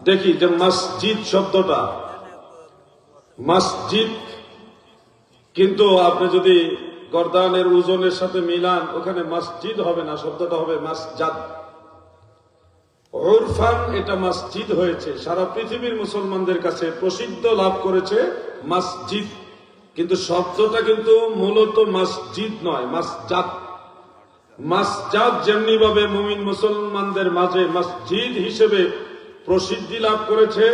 দেখি যে মসজিদ শব্দটা, মসজিদ কিন্তু আপনি যদি গর্দানের ওজনের সাথে মিলান ওখানে মসজিদ হবে না, শব্দটা হবে মাসজাদ। উরফান এটা মসজিদ হয়েছে, সারা পৃথিবীর মুসলমানদের কাছে প্রসিদ্ধ লাভ করেছে মসজিদ, কিন্তু শব্দটা কিন্তু মূলত মসজিদ নয়, মাসজাদ। মাসজাদ যেমনি ভাবে মুমিন মুসলমানদের মাঝে মসজিদ হিসেবে প্রসিদ্ধি লাভ করেছে,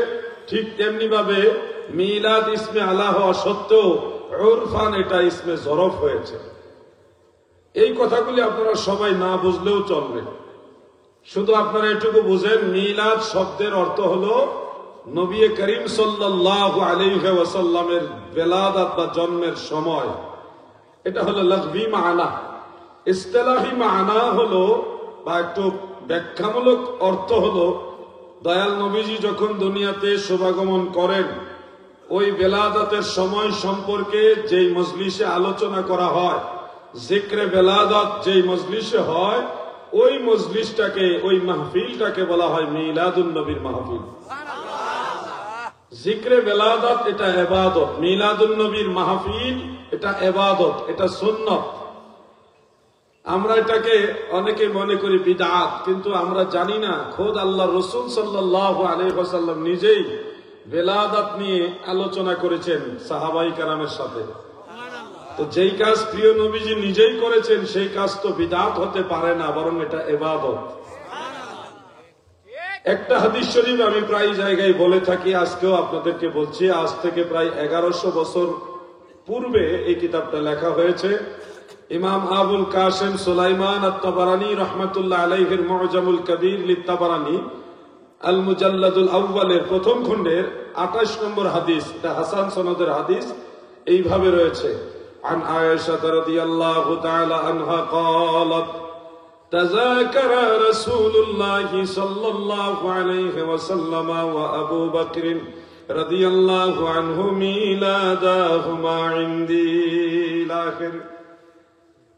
ঠিক তেমনি ভাবে মিলাদ ইসমে আলা হওয়া সত্ত্বেও উরফান এটা ইসমে জরফ হয়েছে। এই কথাগুলি আপনারা সবাই না বুঝলেও চলবে, শুধু আপনারা এটুকু বুঝেন মিলাদ শব্দের অর্থ হলো নবী করিম সাল্লাল্লাহু আলাইহি ওয়াসাল্লামের বেলাদাত বা জন্মের সময়। এটা হলো লফজি মানা। ইসতিলাহি মানা হলো বা একটু ব্যাখ্যামূলক অর্থ হলো দয়াল নবীজি যখন দুনিয়াতে শুভাগমন করেন ওই বেলাদাতের সময় সম্পর্কে যেই মজলিসে আলোচনা করা হয়, জিক্রে বেলাদাত যেই মজলিসে হয়, ওই মজলিসটাকে, ওই মাহফিলটাকে বলা হয় মিলাদুন নবীর মাহফিল। জিক্রে বেলাদাত এটা ইবাদত, মিলাদুন নবীর মাহফিল এটা ইবাদত, এটা সুন্নাত। আমরা এটাকে অনেকে মনে করি বিদআত, কিন্তু আমরা জানি না খোদ আল্লাহ রাসূল সাল্লাল্লাহু আলাইহি ওয়াসাল্লাম নিজেই বেলাদাত নিয়ে আলোচনা করেছেন সাহাবাই কেরামের সাথে। তো যেই কাজ প্রিয় নবীজি নিজেই করেছেন সেই কাজ তো বিদআত হতে পারে না, বরং এটা ইবাদত। একটা হাদিস শরীফ আমি প্রায় জায়গায় বলে থাকি, আজকেও আপনাদেরকে বলছি। আজ থেকে প্রায় 1100 বছর পূর্বে এই কিতাবটা লেখা হয়েছে। ইমাম আবুল কাসেম সুলাইমান আত-তাবারানী রাহমাতুল্লাহ আলাইহির মুআজামুল কবীর লিত-তাবারানী আল মুজাল্লাদুল আউয়ালের প্রথম খণ্ডের 28 নম্বর হাদিস, এটা হাসান সনদের হাদিস, এইভাবে রয়েছে। عن عائشة رضي الله تعالى عنها قالت تذاكر رسول الله صلى الله عليه وسلم وأبو بكر رضي الله عنه ميلادهما عندي الآخر।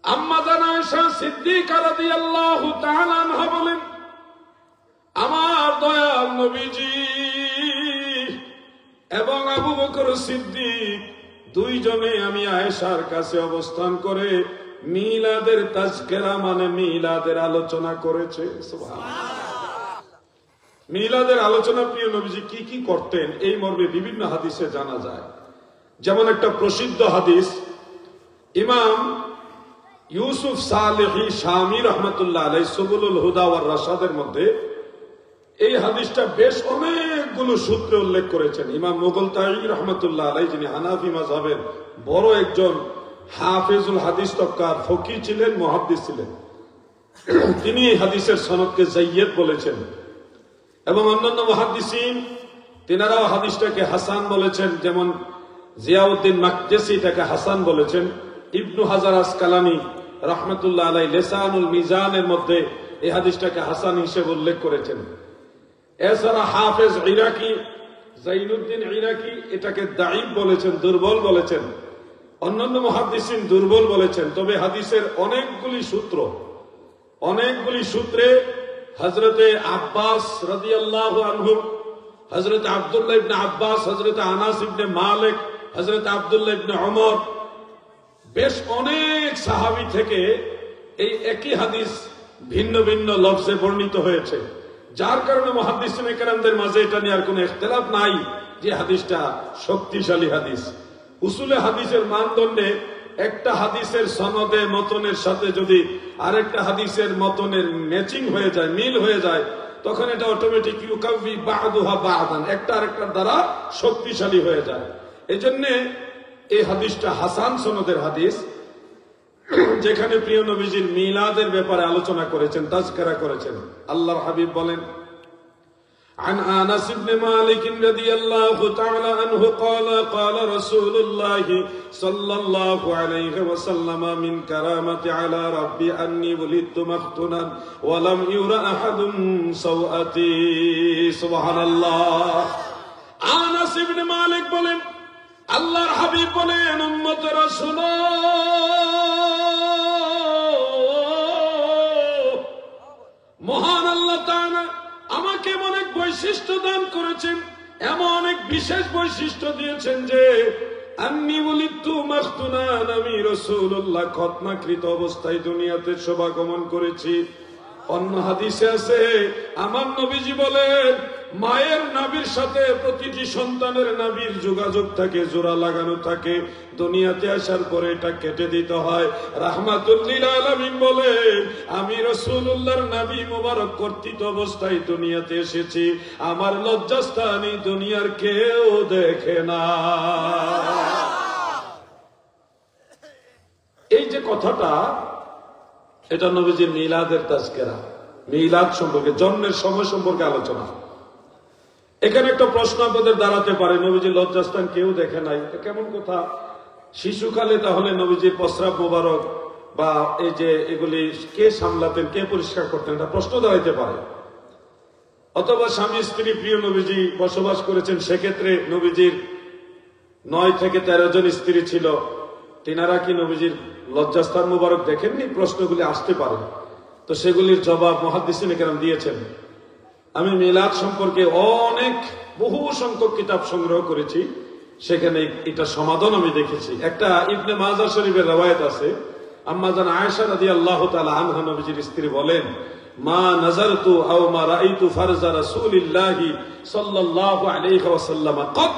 আম্মা জান আয়েশা সিদ্দিকা রাদিয়াল্লাহু তাআলা আনহা বলেন, আমার দয়াল নবীজি এবং আবু বকর সিদ্দিক দুইজনে আমি আয়েশার কাছে অবস্থান করে মিলাদের তাজকিরা মানে মিলাদের আলোচনা করেছে। সুবহানাল্লাহ। মিলাদের আলোচনা প্রিয় নবীজি কি কি করতেন এই মর্মে বিভিন্ন হাদিসে জানা যায়। যেমন একটা প্রসিদ্ধ হাদিস ইমাম ইউসুফ সালেহি শামী রাহমাতুল্লাহ আলাইহি সুবুলুল হুদা ওয়ার রাশাদের মধ্যে এই হাদিসটা বেশ অনেকগুলো সূত্রে উল্লেখ করেছেন। ইমাম মুগলতাই রাহমাতুল্লাহ আলাইহি, যিনি হানাফি মাযহাবের বড় একজন হাফিজুল হাদিস তক্কার ফকি ছিলেন, মুহাদ্দিস ছিলেন, তিনি এই হাদিসের সনদকে জাইয়্যিদ বলেছেন। এবং অন্যান্য মুহাদ্দিসিন তিনারাও হাদিসটাকে হাসান বলেছেন, যেমন জিয়াউদ্দিন মাকদেসি এটাকে হাসান বলেছেন। ইবনু হাজার আসকালানী রাহমাতুল্লাহ আলাইহি লিসানুল মিজানের মধ্যে এই হাদিসটাকে হাসান হিসেবে উল্লেখ করেছেন। এছাড়া হাফেজ ইরাকি জাইনুদ্দিন ইরাকি এটাকে দাঈফ বলেছেন, দুর্বল বলেছেন। অন্যান্য মুহাদ্দিসিন দুর্বল বলেছেন। তবে হাদিসের অনেকগুলি সূত্রে হযরতে আব্বাস রাদিয়াল্লাহু আনহু, হযরতে আব্দুল্লাহ ইবনে আব্বাস, হযরতে আনাস ইবনে মালিক, হযরতে আব্দুল্লাহ ইবনে ওমর, বেশ অনেক সাহাবী থেকে এই একই হাদিস ভিন্ন ভিন্ন লফজে বর্ণিত হয়েছে, যার কারণে মুহাদ্দিসিনে কেরামদের মাঝে এটা নিয়ে আর কোনো ইখতিলাফ নাই যে হাদিসটা শক্তিশালী হাদিস। উসুলে হাদিসের মানদণ্ডে একটা হাদিসের সনদে মতনের সাথে যদি আরেকটা হাদিসের মতনের ম্যাচিং হয়ে যায়, মিল হয়ে যায়, তখন এটা অটোমেটিক ইউকাউবি বা'দুহা বা'দান, একটা আরেকটার দ্বারা শক্তিশালী হয়ে যায়। এজন্য এই হাদিসটা হাসান সনদের হাদিস, যেখানে প্রিয় নবীজির মিলাদের ব্যাপারে আলোচনা করেছেন, তাজকিরা করেছেন। আল্লাহর হাবিব বলেন, عن أنس بن مالك رضي الله تعالى عنه قال قال رسول الله صلى الله عليه وسلم من كرامة على ربي أني ولدت مختونا ولم يرى أحد سوءتي سبحان الله। আনাস ইবনে মালিক বলেন, আল্লাহর হাবিব বলেন, উম্মতেরা শুনো, মহান আল্লাহ তাআলা আমাকে অনেক বয়সে বৈশিষ্ট্য দান করেছেন, এমন এক বিশেষ বৈশিষ্ট্য দিয়েছেন যে আন্নী ওলিদতু মাখতুনান, আমি রাসূলুল্লাহ খতনাকৃত অবস্থায় দুনিয়াতে শোভাগমন করেছি। অন্য হাদিসে আছে আমার নবীজি বলেন মায়ের নাভির সাথে প্রতিটি সন্তানের নাভির যোগাযোগ থাকে, জোড়া লাগানো থাকে, দুনিয়াতে আসার পরে এটা কেটে দিতে হয়। রাহমাতুল লিল আলামিন বলেন আমি রাসূলুল্লাহর নাভি মোবারক কর্তৃত অবস্থায় দুনিয়াতে এসেছি, আমার লজ্জাস্থান এই দুনিয়ার কেউ দেখে না। এই যে কথাটা, এটা নবীজির মিলাদের তাজকিরা, মিলাদ সম্পর্কে, জন্মের সময় সম্পর্কে আলোচনা। এখানে একটা প্রশ্ন আপনাদের দাঁড়াতে পারে, নবীজির লজ্জাস্থান কেউ দেখে নাই, এটা কেমন কথা? শিশুকালে তাহলে নবীজির প্রস্রাব মোবারক বা এই যে এগুলি কে সামলাতেন, কে পরিষ্কার করতেন, এটা প্রশ্ন দাঁড়াইতে পারে। অথবা স্বামী স্ত্রী প্রিয় নবীজি বসবাস করেছেন, সেক্ষেত্রে নবীজির 9 থেকে 13 জন স্ত্রী ছিল, তিনারা কি নবীজির লজ্জাস্থান মুবারক দেখেননি? প্রশ্নগুলি আসতে পারে। তো সেগুলির জবাব মুহাদ্দিসিন কেরাম দিয়েছেন। আমি মিলাদ সম্পর্কে বহু সংখ্যক কিতাব সংগ্রহ করেছি, সেখানে এটা সমাধান আমি দেখেছি। একটা ইবনে মাজাহ শরীফের রওয়ায়াত আছে, আম্মা জান আয়েশা রাদিয়াল্লাহু তাআলা আনহা নবীজির স্ত্রী বলেন মা নাযারতু আও মা রাআইতু ফারজা রাসূলিল্লাহি সাল্লাল্লাহু আলাইহি ওয়াসাল্লাম কত,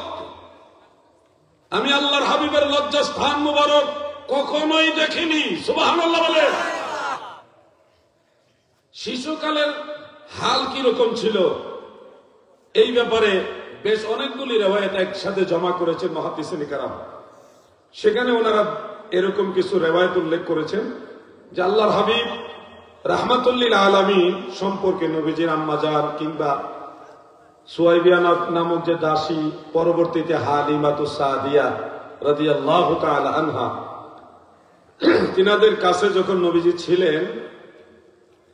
আমি আল্লাহর হাবিবের লজ্জাস্থান মুবারক কখনোই দেখিনি। সুবহানাল্লাহ বলেন। শিশুকালের হাল কি রকম ছিল এই ব্যাপারে বেশ অনেকগুলি রিওয়ায়াত একসাথে জমা করেছেন মুহাদ্দিসিন কেরাম। সেখানে ওনারা এরকম কিছু রিওয়ায়াত উল্লেখ করেছেন যে আল্লাহর হাবিব রাহমাতুল লিল আলামিন সম্পর্কে নবীজির আম্মা জান কিংবা সুয়াইবিয়া নামক যে দাসী, পরবর্তীতে হালিমাতুস সাদিয়া রাদিয়াল্লাহু তাআলা আনহা, তিনাদের কাছে যখন নবীজি ছিলেন,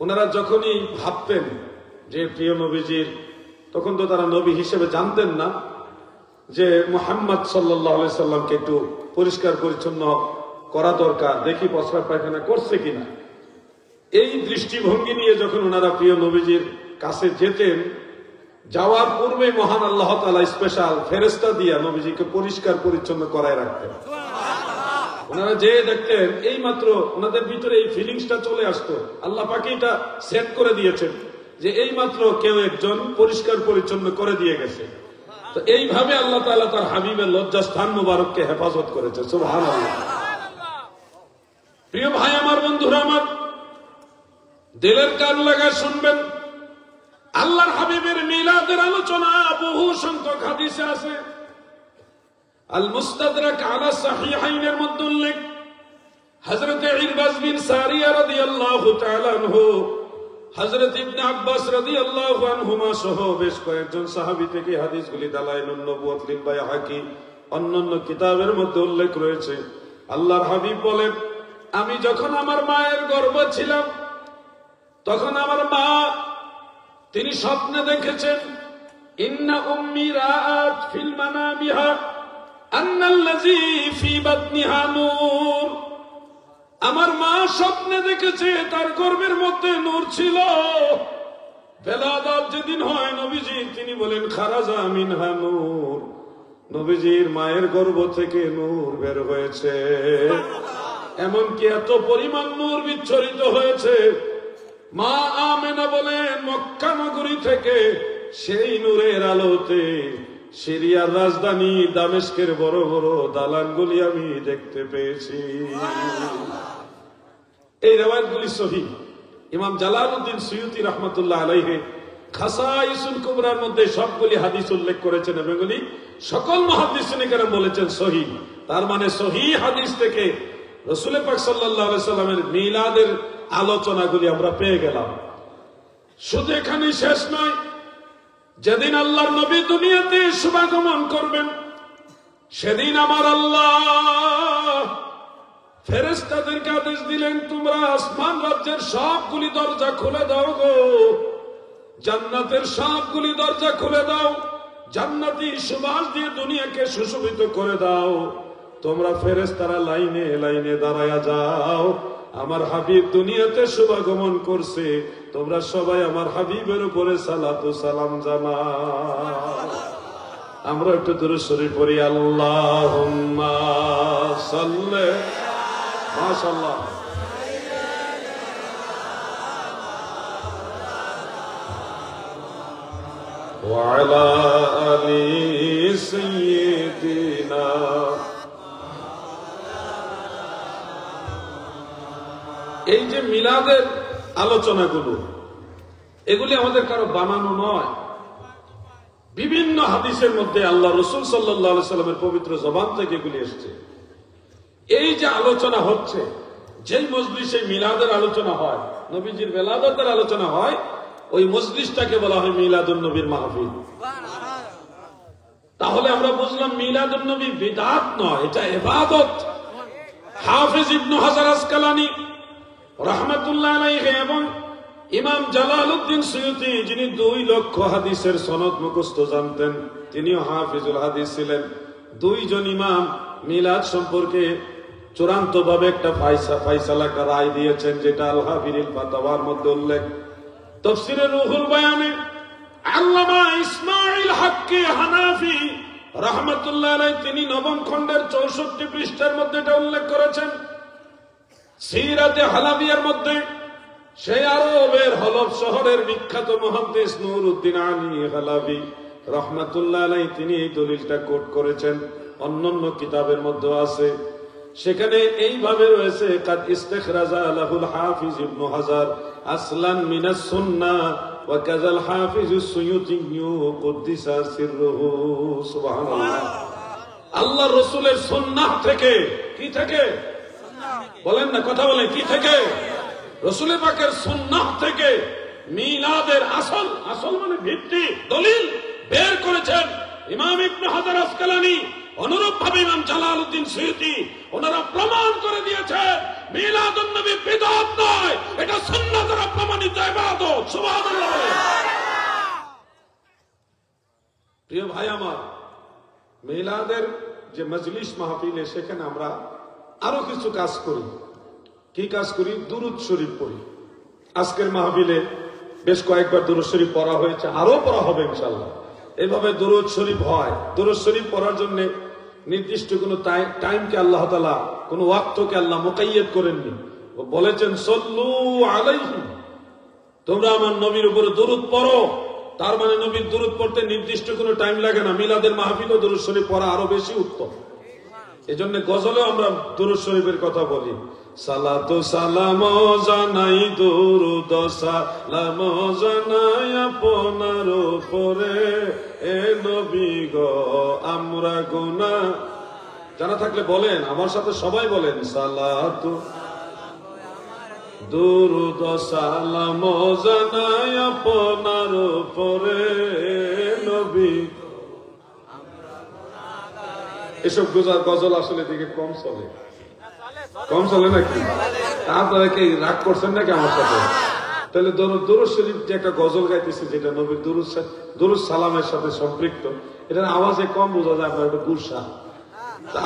ওনারা যখনই ভাবতেন যে প্রিয় নবীজির, তখন তো তারা নবী হিসেবে জানতেন না যে মুহাম্মদ সাল্লাল্লাহু আলাইহি সাল্লামকে একটু পরিষ্কার পরিচ্ছন্ন করা দরকার, দেখি প্রস্রাব পায়খানা করছে কিনা। এই দৃষ্টিভঙ্গি নিয়ে যখন ওনারা প্রিয় নবীজির কাছে যেতেন, যাওয়ার পূর্বে মহান আল্লাহ তাআলা স্পেশাল ফেরেশতা দিয়া নবীজিকে পরিষ্কার পরিচ্ছন্ন করায় রাখতেন। ওনারা যে দেখতেন এই মাত্র ওনাদের ভিতরে এই ফিলিংসটা চলে আসতো, আল্লাহ পাক এটা সেট করে দিয়েছেন যে এই মাত্র কেউ একজন পরিষ্কার পরিচ্ছন্ন করে দিয়ে গেছে। তো এইভাবে আল্লাহ তাআলা তার হাবিবের লজ্জাস্থান মুবারককে হেফাজত করেছে। সুবহানাল্লাহ। প্রিয় ভাই আমার, বন্ধুরা আমার, দিলের কান লাগায় শুনবেন, আল্লাহর হাবিবের মিলাদের আলোচনা বহু সংখ্যক হাদিসে আছে। আল মুস্তাদরাক আলা সাহিহাইনের মধ্যে উল্লেখ, হযরত ইরবাজ বিন সারিয়া রাদিয়াল্লাহু তাআলা আনহু, হযরত ইবনে আব্বাস রাদিয়াল্লাহু আনহুমা সহ বেশ কয়েকজন সাহাবী থেকে হাদিসগুলি দালাইলুন নবুওয়াত লিল বাইহাকি অন্যান্য কিতাবের মধ্যে উল্লেখ রয়েছে। আল্লাহর হাবিব বলেন, আমি যখন আমার মায়ের গর্ভে ছিলাম, তখন আমার মা তিনি স্বপ্নে দেখেছেন, ইন্না উম্মি রাআত ফিল মানামিহা আন্নাল্লাযী ফি বাতনিহা নূর। আমার মা স্বপ্নে দেখেছে তার গর্ভের মধ্যে নূর ছিল। বেলাদাত যেদিন হয় নবীজি, তিনি বলেন খারাজা মিনহা নূর, নবীজির মায়ের গর্ভ থেকে নূর বের হয়েছে। এমনকি এত পরিমাণ নূর বিচ্ছরিত হয়েছে, মা আমেনা বলেন মক্কা নগরী থেকে সেই নূরের আলোতে সিরিয়ার রাজধানী দামেস্কের বড় বড় দালানগুলি আমি দেখতে পেয়েছি। এই রিওয়ায়াতগুলি সহিহ। ইমাম জালালউদ্দিন সুয়ুতী রাহমাতুল্লাহ আলাইহি খাসাইসুল কুবরার মধ্যে সবগুলি হাদিস উল্লেখ করেছেন এবং এগুলি সকল মুহাদ্দিসিন কেরাম বলেছেন সহিহ। তার মানে সহিহ হাদিস থেকে রাসূল পাক সাল্লাল্লাহু আলাইহি সাল্লামের মিলাদের আলোচনাগুলি আমরা পেয়ে গেলাম। শুধু এখানেই শেষ নয়, যেদিন আল্লাহর নবী দুনিয়াতে শুভাগমন করবেন, সেদিন আমার আল্লাহ ফেরেশতাদেরকে আদেশ দিলেন, তোমরা আসমান রাজ্যের সবগুলি দরজা খুলে দাও গো, জান্নাতের সবগুলি দরজা খুলে দাও, জান্নাতি সুবাস দিয়ে দুনিয়াকে সুশোভিত করে দাও। তোমরা ফেরেশতারা লাইনে লাইনে দাঁড়ায়া যাও, আমার হাবিব দুনিয়াতে শুভাগমন করছে, তোমরা সবাই আমার হাবিবের উপরে সালাত ও সালাম জানাও। আমরা একটু দুরূদ শরীফ পড়ি। আল্লাহুম্মা সাল্লি, মাশাআল্লাহ, ওয়া আলা আলি সাইয়্যিদিনা। এই যে মিলাদের আলোচনাগুলো, এগুলি আমাদের কারো বানানো নয়, বিভিন্ন হাদিসের মধ্যে আল্লাহ রাসূল সাল্লাল্লাহু আলাইহি সাল্লামের পবিত্র জবান থেকে এগুলি এসেছে। এই যে আলোচনা হচ্ছে, যেই মজলিসে মিলাদের আলোচনা হয়, নবীজির বেলাদতের আলোচনা হয়, ওই মজলিসটাকে বলা হয় মিলাদুন নবীর মাহফিল। তাহলে আমরা বুঝলাম মিলাদুন নবী বিদআত নয়, এটা ইবাদত। হাফেজ ইবনে হাজার আসকালানী রাহমাতুল্লাহ আলাইহি এবং ইমাম জালালউদ্দিন সুয়ুতী, যিনি 2 লক্ষ হাদিসের সনদ মুখস্থ জানতেন, তিনিও হাফিজুল হাদিস ছিলেন। 2 জন ইমাম মিলাদ সম্পর্কে চূড়ান্ত ভাবে একটা ফায়সালা রায় দিয়েছেন, যেটা আল হাবিরিল ফাতাওয়ার মধ্যে উল্লেখ। তাফসীরে রুহুল বায়ানে আল্লামা ইসমাঈল হাক্কি হানাফি রাহমাতুল্লাহ আলাইহি তিনি 9ম খণ্ডের 64 পৃষ্ঠার মধ্যে এটা উল্লেখ করেছেন। সিরাতে হালাবিয়ার মধ্যে সেই আরবের হলব শহরের বিখ্যাত মুহাদ্দিস নুরউদ্দিন আলী হালাবি রাহমাতুল্লাহ আলাইহি তিনি এই দলিলটা কোট করেছেন, অন্যান্য কিতাবের মধ্যে আছে। সেখানে এইভাবে রয়েছে, কাদ ইস্তিখরাজা লাহুল হাফিজ ইবনে হাজার আসলান মিনাস সুন্নাহ ওয়া কাযাল হাফিজ আস-সুয়ুতি কুদ্দিসা সিররুহু। সুবহানাল্লাহ। আল্লাহর রাসূলের সুন্নাহ থেকে, কি থেকে বলেন না, কথা বলেন, কি থেকে? রাসূল পাকের সুন্নাহ থেকে মিলাদের আসল, আসল মানে ভিত্তি, দলিল বের করেছেন ইমাম ইবনে হাজার আসকালানী। অনুরূপ ভাবে ইমাম জালালউদ্দিন সুয়ুতী ওনারা প্রমাণ করে দিয়েছে মিলাদুন নবী বিদআত নয়, এটা সুন্নাহ দ্বারা প্রমাণিত ইবাদত। সুবহানাল্লাহ। প্রিয় ভাই আমার, মিলাদের যে মজলিস মাহফিলে, সেখানে আমরা আরো কিছু কাজ করি। কি কাজ করি? দুরূদ শরীফ পড়ি। আজকের মাহফিলে বেশ কয়েকবার দুরূদ শরীফ পড়া হয়েছে, আরো পড়া হবে ইনশাআল্লাহ। এইভাবে দুরূদ শরীফ হয়। দুরূদ শরীফ পড়ার জন্য নির্দিষ্ট কোনো টাইমকে আল্লাহ তাআলা, কোন ওয়াক্তকে আল্লাহ মুকাইয়্যদ করেননি। ও বলেছেন সল্লু আলাইহি, তোমরা আমার নবীর উপরে দুরূদ পড়ো। তার মানে নবীর দুরূদ পড়তে নির্দিষ্ট কোনো টাইম লাগে না। মিলাদের মাহফিলও দুরূদ শরীফ পড়া আরো বেশি উত্তম। এজন্য গজলেও আমরা দুরূদ শরীফের কথা বলি। সালাতু সালাম জানাই, দুরূদ সালাম জানাই আপনার উপরে, এ নবী গো আমরা গুনাহ। জানা থাকলে বলেন, আমার সাথে সবাই বলেন, সালাতু দুরূদ সালাম জানাই আপনার উপরে, নবী। এসব গজল আসলে দিকে কম চলে, কম চলে নাকি? আপনারা কি রাগ করছেন নাকি আমার সাথে? তাহলে দুরূদ শরীফ যে একটা গজল গাইতেছে, যেটা নবীর দুরূদ সালামের সাথে সম্পৃক্ত, এটার আওয়াজে কম বোঝা যায় আপনার একটা গুসা।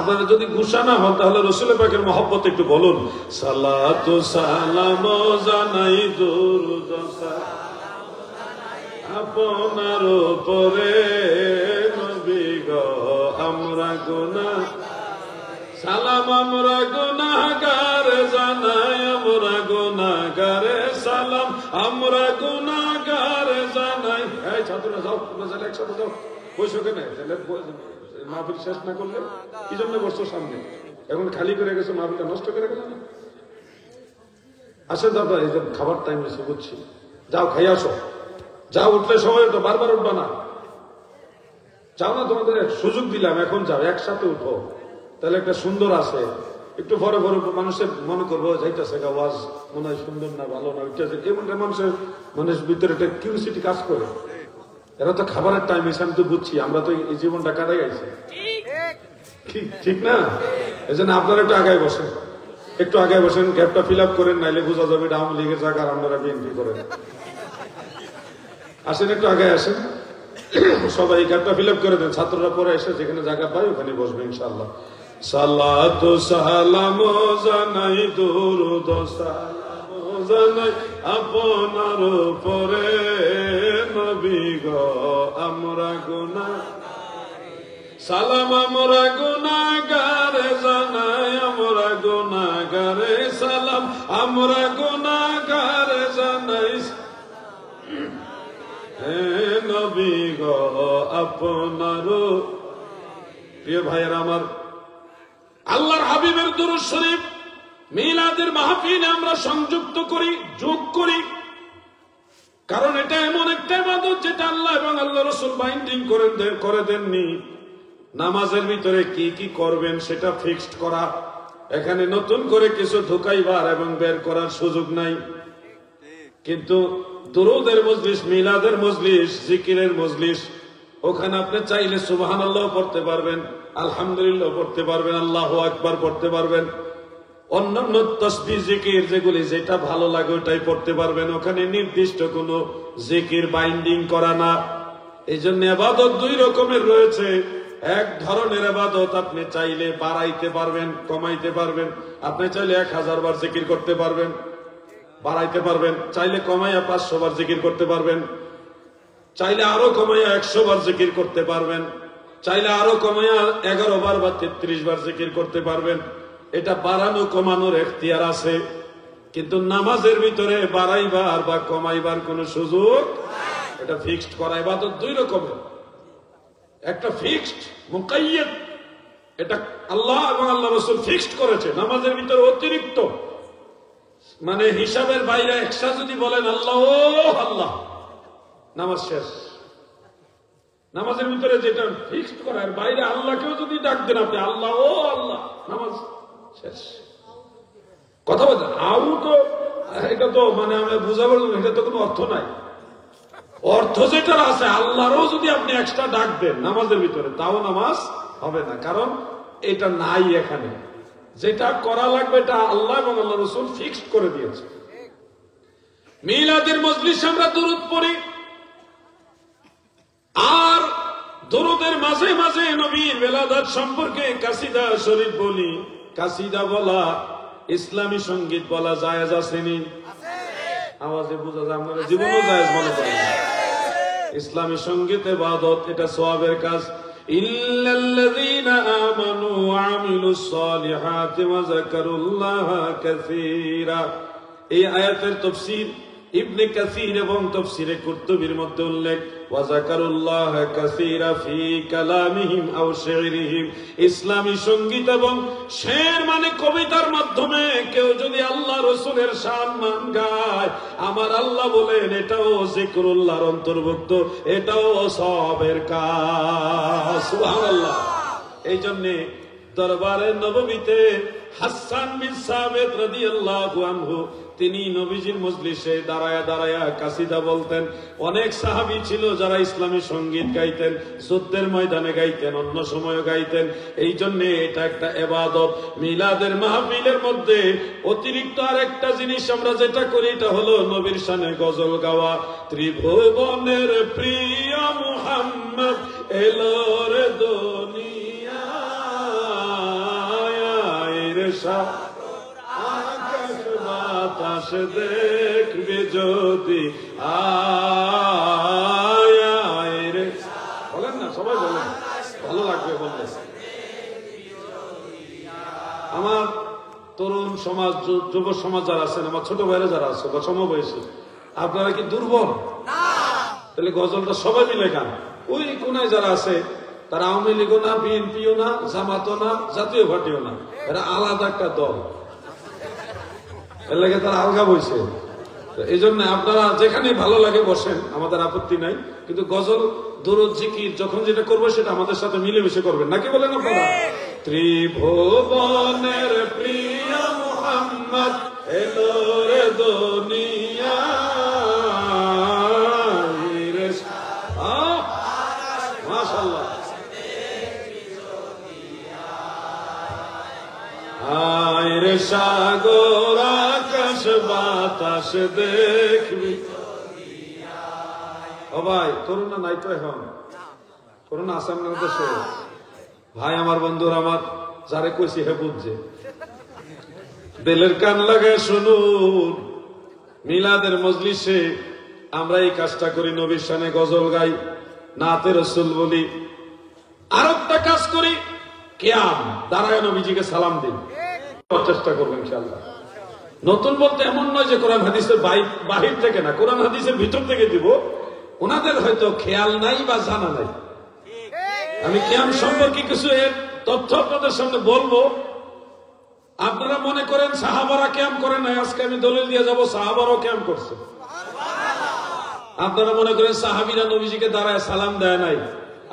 আপনারা যদি গুসা না হন, তাহলে রাসূল পাকের মহব্বত একটু বলুন, সালাতু সালাম জানাই, দুরূদ সালাম আপনার উপরে, নবী গো আমরা গুনাহ। সালাম আমরা গুনাহগার জানাই, আমরা গুনাহগার, সালাম আমরা গুনাহগার জানাই। এই ছাত্ররা যাও, তোমরা যারা একসাথে যাও, বসো কেন? মাহফিল শেষ না করলে কি জন্য বসছো সামনে? এখন খালি করে গেছো, মাহফিলটা নষ্ট করে গেল না? আসেন দাদা, এই যে খাবার টাইম এসে বুঝছি, যাও খাই আসো। যাও, উঠলে সময় তো বারবার উঠবা না। যাও না, তোমাদের সুযোগ দিলাম, এখন যাও, একসাথে উঠো, তাহলে একটা সুন্দর আছে। একটু পরে পরে মানুষের মনে করবো যাইতেছে ওয়াজ মনে হয় সুন্দর না, ভালো না, উঠতেছে, এমনটা মানুষের ভিতরে একটা কিউরিসিটি কাজ করে। এরা তো খাবারের টাইম এসে, আমি তো বুঝছি, আমরা তো এই জীবনটা কাটাই গেছি, ঠিক না? এই জন্য আপনারা একটু আগায় বসেন, একটু আগায় বসেন, গ্যাপটা ফিল আপ করেন, নাইলে বোঝা যাবে এটা আওয়ামী লীগের জায়গা আর আপনারা বিএনপি করেন। আসেন, একটু আগায় আসেন, সবাই গ্যাপটা ফিল আপ করে দেন। ছাত্ররা পরে এসে যেখানে জায়গা পায় ওখানে বসবে ইনশাআল্লাহ। সালাতু সালাম জানাই দুরুদ সালাম জানাই আপনার উপরে নবী গো আমরা গুনাহগার সালাম আমরা গুনাহগার জানাই আমরা গুনাহগার সালাম আমরা গুনাহগার জানাই হে নবী গো আপনার। প্রিয় ভাইয়েরা আমার, আল্লাহর হাবিবের দুরূদ শরীফ মিলাদের মাহফিলে আমরা সংযুক্ত করি, যোগ করি, কারণ এটা এমন একটা ইবাদত যেটা আল্লাহ এবং আল্লাহ রাসূল বাইন্ডিং করে দেননি। নামাজের ভিতরে কি কি করবেন সেটা ফিক্সড করা, এখানে নতুন করে কিছু ঢুকাইবার এবং বের করার সুযোগ নাই। কিন্তু দুরূদের মজলিস, মিলাদের মজলিস, জিকিরের মজলিস, ওখানে আপনি চাইলে সুবহানাল্লাহ পড়তে পারবেন, আলহামদুলিল্লাহ পড়তে পারবেন, আল্লাহু আকবার পড়তে পারবেন, অন্যান্য তাসবিহ জিকির যেগুলি যেটা ভালো লাগে ওটাই পড়তে পারবেন। ওখানে নির্দিষ্ট কোনো জিকির বাইন্ডিং করা না। এই জন্য ইবাদত দুই রকমের রয়েছে। এক ধরনের ইবাদত আপনি চাইলে বাড়াইতে পারবেন, কমাইতে পারবেন। আপনি চাইলে 1000 বার জিকির করতে পারবেন, বাড়াইতে পারবেন। চাইলে কমাইয়া 500 বার জিকির করতে পারবেন, চাইলে আরো কমাইয়া 100 বার জিকির করতে পারবেন, চাইলে আরো কমাইয়া 11 বার বা 33 বার জিকির করতে পারবেন। এটা বাড়ানো কমানোর এখতিয়ার আছে, কিন্তু নামাজের ভিতরে বাড়াইবার বা কমাইবার কোন সুযোগ, এটা ফিক্সড করা। ইবাদত দুই রকমের, একটা ফিক্সড মুকাইয়াদ, এটা আল্লাহ এবং আল্লাহ রাসূল ফিক্সড করেছে। নামাজের ভিতরে অতিরিক্ত মানে হিসাবের বাইরে এক্সট্রা যদি বলেন আল্লাহ আল্লাহ, নামাজ শেষ। নামাজের ভিতরে যেটা ফিক্সড করার বাইরে আল্লাহকেও যদি ডাক দেন আপনি আল্লাহ ও আল্লাহ, নামাজ শেষ। কথা বলছেন আউ তো এটা তো মানে আমরা বুঝাবার জন্য, এটা তো কোনো অর্থ নাই। অর্থ যেটা আছে আল্লাহরও যদি আপনি এক্সট্রা ডাক দেন নামাজের ভিতরে, তাও নামাজ হবে না, কারণ এটা নাই। এখানে যেটা করা লাগবে এটা আল্লাহ এবং আল্লাহ রাসূল ফিক্সড করে দিয়েছে। মিলাদের মজলিসে আমরা দুরূদ পড়ি, আর দুরূদের মাঝে মাঝে নবীর বেলাদাত সম্পর্কে কাসিদা শরীফ বলি। কাসিদা বলা, ইসলামী সঙ্গীত বলা জায়েজ আসেনি? আওয়াজে বোঝা যায় আপনারা জীবনও জায়েজ মনে করেন। ইসলামী সঙ্গীত ইবাদত, এটা সওয়াবের কাজ। ইল্লাল্লাযীনা আমানু ওয়া আমিলুস সালিহাতি ওয়া যাকারুল্লাহা কাসীরা। এই আয়াতের তাফসীর ইবনে কাসীর এবং তাফসীরে কুরতুবীর মধ্যে উল্লেখ, ওয়া যাকারুল্লাহা কাসীরা ফি কালামিহিম আও শি'রিহিম। ইসলামী সঙ্গীত এবং শের মানে কবিতার মাধ্যমে কেউ যদি আল্লাহ রাসূলের সম্মান গায়, আমার আল্লাহ বলেন এটাও যিকরুল্লাহর অন্তর্ভুক্ত, এটাও সওয়াবের কাজ। সুবহানাল্লাহ। এই জন্য দরবারে নববীতে হাসান বিন সাবিত রাদিয়াল্লাহু আনহু তিনি নবীজির মজলিসে দাঁড়ায়া দাঁড়ায়া কাসিদা বলতেন। অনেক সাহাবী ছিল যারা ইসলামী সঙ্গীত গাইতেন, যুদ্ধের ময়দানে গাইতেন, অন্য সময় গাইতেন। এই জন্য এটা একটা ইবাদত। মিলাদের মাহফিলের মধ্যে অতিরিক্ত আরেকটা জিনিস আমরা যেটা করি, এটা হলো নবীর শানে গজল গাওয়া। ত্রিভুবনের প্রিয় মুহাম্মদ এলো রে দুনিয়ায়, রে আকাশ বাতাস দেখবে যদি আয় রে। বলেন না, সবাই বলেন, ভালো লাগবে বলতে। আমার তরুণ সমাজ, যুব সমাজ যারা আছেন, আমার ছোট ভাইরা যারা আছে বা সমবয়সী, আপনারা কি দুর্বল? তাহলে গজলটা সবাই মিলে গান। ওই কোনায় যারা আছে তারা আওয়ামী লীগও না, বিএনপিও না, জামাতও না, জাতীয় পার্টিও না, এরা আলাদা একটা দল। এর লাগে তারা আলগা বইছে। এই জন্য আপনারা যেখানে ভালো লাগে বসেন, আমাদের আপত্তি নাই, কিন্তু গজল, দুরূদ, জিকির যখন যেটা করবো সেটা আমাদের সাথে মিলেমিশে করবেন, নাকি বলেন আপনারা? ত্রিভুবনের প্রিয় মুহাম্মদ এলো রে দুনিয়ায়, রে মাশাআল্লাহ। আয় রে সাগর আকাশ বাতাস দেখবি। ও ভাই, করোনা নাই তো এখন? করোনা আছে আপনার দেশে? ভাই আমার, বন্ধুরা আমার, যারে কইছি হে বুঝছে। দিলের কান লাগায় শুনুন, মিলাদের মজলিসে আমরা এই কাজটা করি, নবীর শানে গজল গাই, নাতে রসুল বলি। আর একটা কাজ করি, কিয়াম দাঁড়ায় নবীজিকে সালাম দিন, চেষ্টা করবেন ইনশাআল্লাহ। নতুন বলতে এমন নয় যে কোরআন হাদিসের বাহির থেকে না, কোরআন হাদিসের ভিতর থেকে দিব। ওনাদের হয়তো খেয়াল নাই বা জানা নাই। আমি কিয়াম সম্পর্কে কিছু এর তথ্য আপনাদের সামনে বলবো। আপনারা মনে করেন সাহাবারা কিয়াম করে নাই, আজকে আমি দলিল দিয়ে যাব সাহাবারাও কিয়াম করছে। আপনারা মনে করেন সাহাবীরা নবীজিকে দাঁড়ায় সালাম দেয় নাই,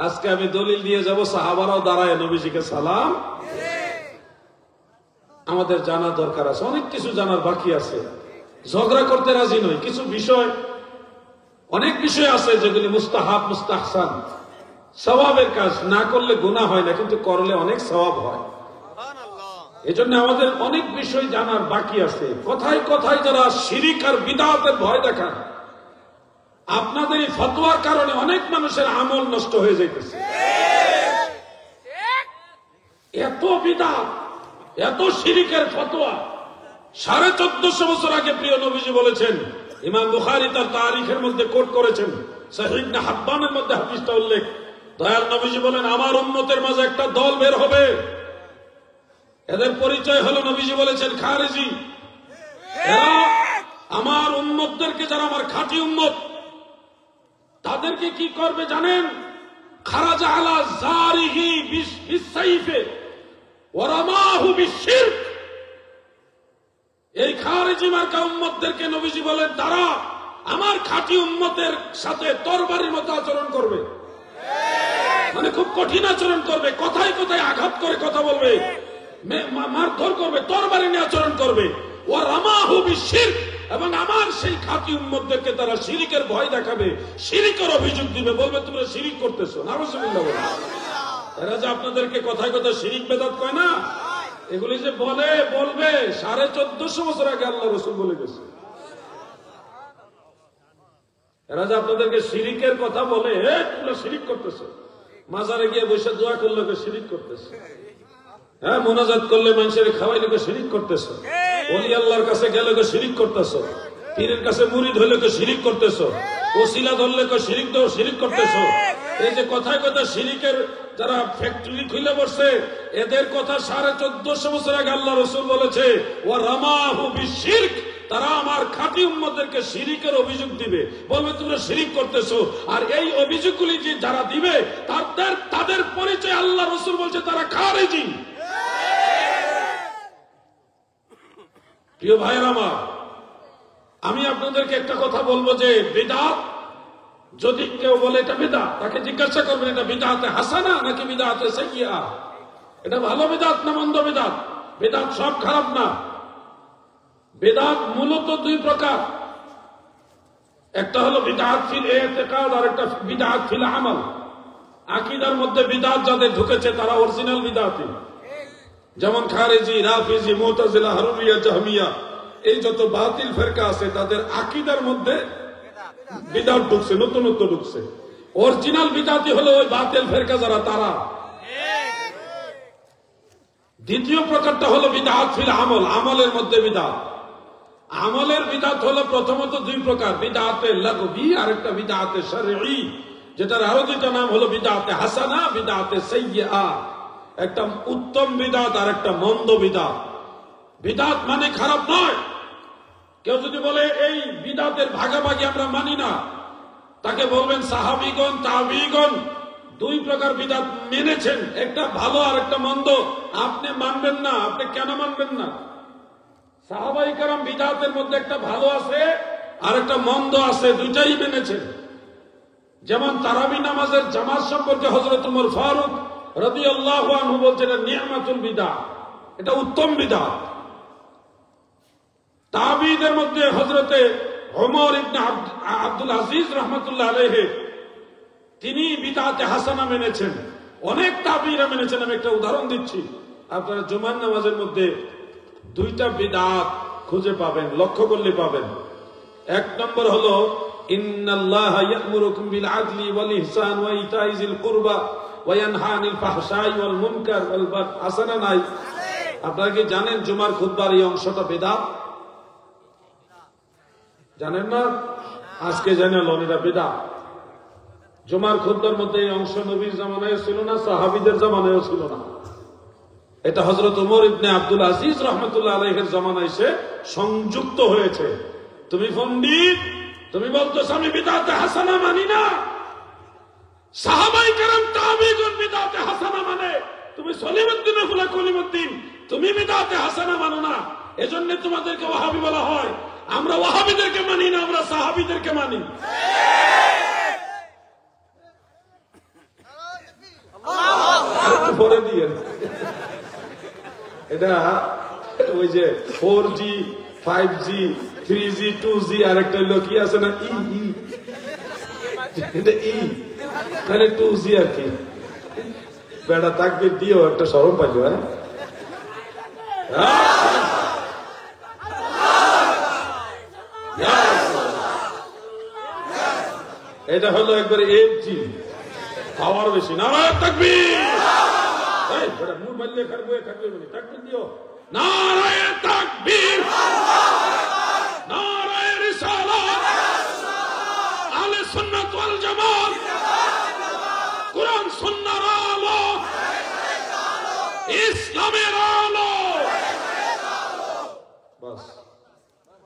আজকে আমি দলিল দিয়ে যাব সাহাবারাও দাঁড়ায় নবীজিকে সালাম। আমাদের জানা দরকার আছে, অনেক কিছু জানার বাকি আছে। ঝগড়া করতে রাজি নই, কিছু বিষয়, অনেক বিষয় আছে যেগুলি মুস্তাহাব, মুস্তাহসান, সওয়াবের কাজ। না করলে গুনাহ হয় না, কিন্তু করলে অনেক সওয়াব হয়। এজন্য আমাদের অনেক বিষয় জানার বাকি আছে। কথায় কথায় যারা শিরিক আর বিদআতের ভয় দেখান, আপনাদের এই ফতোয়ার কারণে অনেক মানুষের আমল নষ্ট হয়ে যাইতেছে। এত বিদআত, এত শিরিকের ফতোয়া। 1450 বছর আগে প্রিয় নবীজি বলেছেন, ইমাম বুখারী তার তারিখের মধ্যে কোট করেছেন, সহিহ ইবনে হাব্বানের মধ্যে হাদিসটা উল্লেখ। দয়াল নবীজি বলেন, আমার উম্মতের মাঝে একটা দল বের হবে, এদের পরিচয় হলো, নবীজি বলেছেন, খারেজি। এরা আমার উম্মতদেরকে, যারা আমার খাঁটি উম্মত, তাদেরকে কি করবে জানেন? খারাজা আলা জারিহি বিসাইফে ওয়া রামাহু বিশিরক। এই খারেজি মার্কা উম্মতদেরকে নবীজি বলেন, তারা আমার খাঁটি উম্মতের সাথে তরবারির মতো আচরণ করবে, মানে খুব কঠিন আচরণ করবে, কথায় কথায় আঘাত করে কথা বলবে, মারধর করবে, তরবারি নিয়ে আচরণ করবে। ওয়া রামাহু বিশিরক, এবং আমার সেই খাঁটি উম্মতদেরকে তারা শিরিকের ভয় দেখাবে, শিরিকের অভিযোগ দিবে, বলবে তোমরা শিরিক করতেছো। নাউজুবিল্লাহ বলে। এরা যে আপনাদেরকে কথায় কথায় শিরিক বেদাত কয় না, এগুলি যে বলবে 1450 বছর আগে আল্লাহ রাসূল বলে গেছে। এরা যে আপনাদেরকে শিরিকের কথা বলে, তোমরা শিরিক করতেছো, মাজারে গিয়ে বসে দোয়া করলে শিরিক করতেছো, হ্যাঁ মোনাজাত করলে মানুষের খাওয়াইলে শিরিক করতেছো, ওলি আল্লাহর কাছে গেলে শিরিক করতেছো, পীরের কাছে মুরিদ হলে শিরিক করতেছো, ওসিলা ধরলে শিরিক করতেছো। এই যে কথায় কথায় শিরিকের যারা ফ্যাক্টরি খুলে বসছে, এদের কথা 1450 বছর আগে আল্লাহ রাসূল বলেছে, ওয়া রামাহু বিশিরক, তারা আমার খাঁটি উম্মতদেরকে শিরিকের অভিযোগ দিবে, বলবে তোমরা শিরিক করতেছো। আর এই অভিযোগগুলি যে যারা দিবে, তাদের পরিচয় আল্লাহ রাসূল বলছে তারা খারেজি। প্রিয় ভাইয়েরা আমার, আমি আপনাদেরকে একটা কথা বলবো যে বিদআত, যদি কেউ বলে এটা বিদআত, তাকে জিজ্ঞাসা করবেন এটা বিদআতে হাসানা নাকি বিদআতে সাইয়্যিআ, এটা ভালো বিদআত না মন্দ বিদআত। বিদআত সব খারাপ না। বিদআত মূলত দুই প্রকার, একটা হলো বিদআত ফিল ইতিকাদ, আর একটা বিদআত ফিল আমাল। আকীদার মধ্যে বিদআত যাদের ঢুকেছে তারা অরিজিনাল বিদআতি, যেমন খারেজি, রাফিজি, মুতাজিলা, হারুরিয়া, জাহমিয়া, এই যত বাতিল ফেরকা আছে তাদের আকীদার মধ্যে বিদআত ঢুকছে, নতুনত্ব ঢুকছে। অরিজিনাল বিদআতি হলো ওই বাতিল ফেরকা যারা, তারা। দ্বিতীয় প্রকারটা হলো বিদআত ফিল আমল, আমলের মধ্যে বিদআত। আমলের বিদআত হলো প্রথমত দুই প্রকার, বিদআতে লাগবি আর একটা বিদআতে শরঈ, যেটার আরো দুইটা নাম হলো বিদআতে হাসানা, বিদআতে সাইয়্যিআ। একটা উত্তম বিদআত আর একটা মন্দ বিদআত। বিদআত মানে খারাপ নয়। কেউ যদি বলে এই বিদআতের ভাগাভাগি আমরা মানি না, তাকে বলবেন সাহাবীগণ, তাবিঈগণ দুই প্রকার বিদআত মেনেছেন, একটা ভালো আর একটা মন্দ। আপনি মানবেন না, আপনি কেন মানবেন না? সাহাবায়ে কেরাম বিদআতের মধ্যে একটা ভালো আছে আর একটা মন্দ আছে, দুইটাই মেনেছেন। যেমন তারাবি নামাজের জামাত সম্পর্কে হযরত ওমর ফারুক রাদিয়াল্লাহু আনহু বলছেন নি'মাতুল বিদআত, এটা উত্তম বিদআত। তাবিঈদের মধ্যে হযরতে ওমর ইবনে আব্দুল আজিজ রাহমাতুল্লাহ আলাইহি, তিনি বিদআতে হাসানা মেনেছেন। অনেক তাবিঈরা মেনেছেন। আমি একটা উদাহরণ দিচ্ছি, আপনারা জুমার নামাজের মধ্যে দুইটা বিদআত খুঁজে পাবেন, লক্ষ্য করলে পাবেন। এক নম্বর হলো ইন্নাল্লাহা ইয়া'মুরুকুম বিল আদলি ওয়াল ইহসান ওয়া ইতাইজিল কুরবা ওয়া ইয়ানহা আনিল ফাহশাই ওয়াল মুনকার ওয়াল বাগই, আছে না নাই? আপনারা কি জানেন জুমার খুতবার এই অংশটা বিদআত? জানেন না? আজকে জানালেন এটা বিদআত। জুমার খুতবার মধ্যে এই অংশ নবীর জামানায় ছিল না, সাহাবীদের জামানায়ও ছিল না। এটা হযরত ওমর ইবনে আব্দুল আজিজ রাহমাতুল্লাহ আলাইহির জামানায় এসে সংযুক্ত হয়েছে। তুমি পণ্ডিত, তুমি বলতেছ আমি বিদআতে হাসানা মানি না, সাহাবায়ে কেরাম তাবিঈন বিদআতে হাসানা মানে, তুমি সলিমউদ্দিন ফুলা কলিমউদ্দিন তুমি বিদআতে হাসানা মানো না, এজন্য তোমাদেরকে ওয়াহাবি বলা হয়। আমরা ওয়াহাবিদেরকে মানি না, আমরা সাহাবীদেরকে মানি। পরে দিয়ে এটা ওই যে 4G 5G 3G 2G আর একটা হলো কি আছে না এটা মানে 2G আর কি। বেড়া তাকবীর দিও একটা শরম পাইলো। এটা হলো একবারে 8G, পাওয়ার বেশি। নারায়ে তাকবীর, এই বেড়া মুখ বাজলে খারবে খারবে বলি তাকবীর দিও। নারায়ে তাকবীর, নারায়ে রিসালাত, আহলে সুন্নাত ওয়াল জামাত, কুরআন সুন্নাহর আলো, ইসলামের আলো। বাস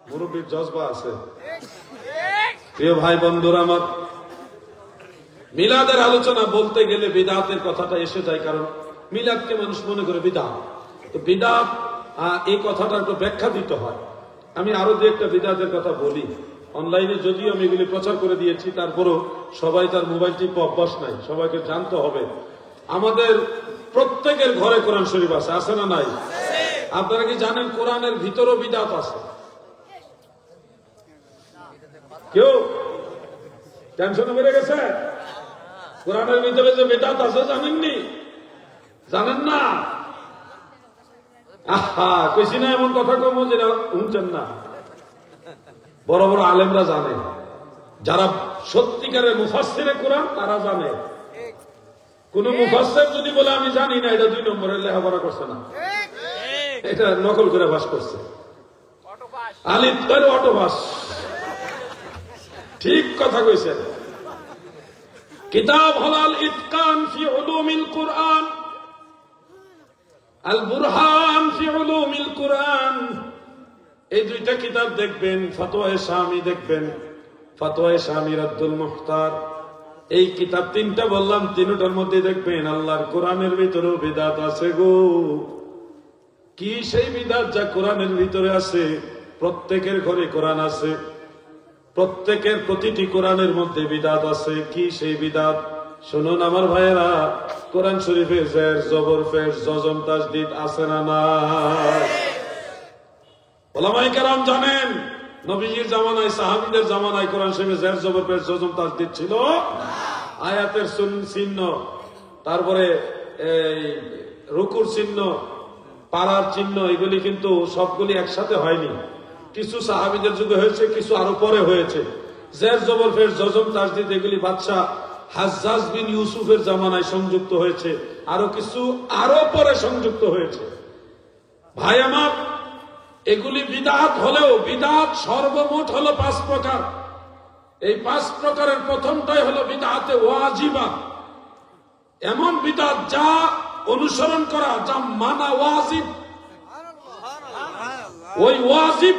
মুরব্বির জজবা আছে। প্রিয় ভাই বন্ধুরা আমার, মিলাদের আলোচনা বলতে গেলে বিদআতের কথাটা এসে যায়, কারণ মিলাদকে মানুষ মনে করে বিদআত। তো বিদআত এই কথাটা একটু ব্যাখ্যা দিতে হয়। আমি আরো যে একটা বিদআতের কথা বলি। অনলাইনে যদিও আমি এগুলি প্রচার করে দিয়েছি, তারপরও সবাই তার মোবাইল টিপে অভ্যাস নাই। সবাইকে জানতে হবে আমাদের প্রত্যেকের ঘরে কোরআন শরীফ আছে, আছে না নাই? আপনারা কি জানেন কোরআনের ভিতরও বিদআত আছে? কেউ টেনশনে বেড়ে গেছে? কোরআনের ভিতরে যে বিদআত আছে জানেননি? জানেন না? আহা, কইছি না এমন কথা কম যেটা শুনছেন না। বড় বড় আলেমরা জানে, যারা সত্যিকারের মুফাসসিরে কোরআন তারা জানে। কোন মুফাসসির যদি বলে আমি জানি না, এটা 2 নম্বরের লেখাপড়া করছে না, এটা নকল করে পাস করছে। আলিফ তার অটোপাস। ঠিক কথা কইছেন। কিতাব হল আল ইতকান ফি উলুমিল কুরআন, আল বুরহান ফি উলুমিল কুরআন। এই দুইটা কিতাব দেখবেন, ফতোয়া শামি দেখবেন, ফতোয়া শামি রাদ্দুল মুখতার। এই কিতাব তিনটা বললাম, তিনটার মধ্যে দেখবেন আল্লাহর কোরআনের ভিতরেও বিদআত আছে গো। কি সেই বিদআত যা কোরআনের ভিতরে আছে? প্রত্যেকের ঘরে কোরআন আছে, প্রত্যেকের প্রতিটি কোরআনের মধ্যে বিদআত আছে। কি সেই বিদআত? শুনুন আমার ভাইয়েরা, কোরআন শরীফে জের জবর পেশ জজম তাসদীদ আছে না নাই? ওলামায়ে কেরাম জানেন নবীজির জামানায়, সাহাবীদের জামানায় কোরআন শরীফে জের জবর পেশ জজম তাসদীদ ছিল? আয়াতের চিহ্ন, তারপরে এই রুকুর চিহ্ন, পাড়ার চিহ্ন, এগুলি কিন্তু সবগুলি একসাথে হয়নি। কিছু সাহাবীদের যুগে হয়েছে, কিছু আরো পরে হয়েছে। জের জবর পেশ জজম তাসদীদ এগুলি বাদশাহ হাজ্জাজ বিন ইউসুফের জামানায় সংযুক্ত হয়েছে, আরো কিছু আরো পরে সংযুক্ত হয়েছে। ভাই আমার, এগুলি বিদআত হলেও বিদআত সর্বমোট হলো 5 প্রকার। এই 5 প্রকারের প্রথমটাই হলো বিদআতে ওয়াজিবা, এমন বিদআত যা অনুসরণ করা, যা মানা ওয়াজিব। ওই ওয়াজিব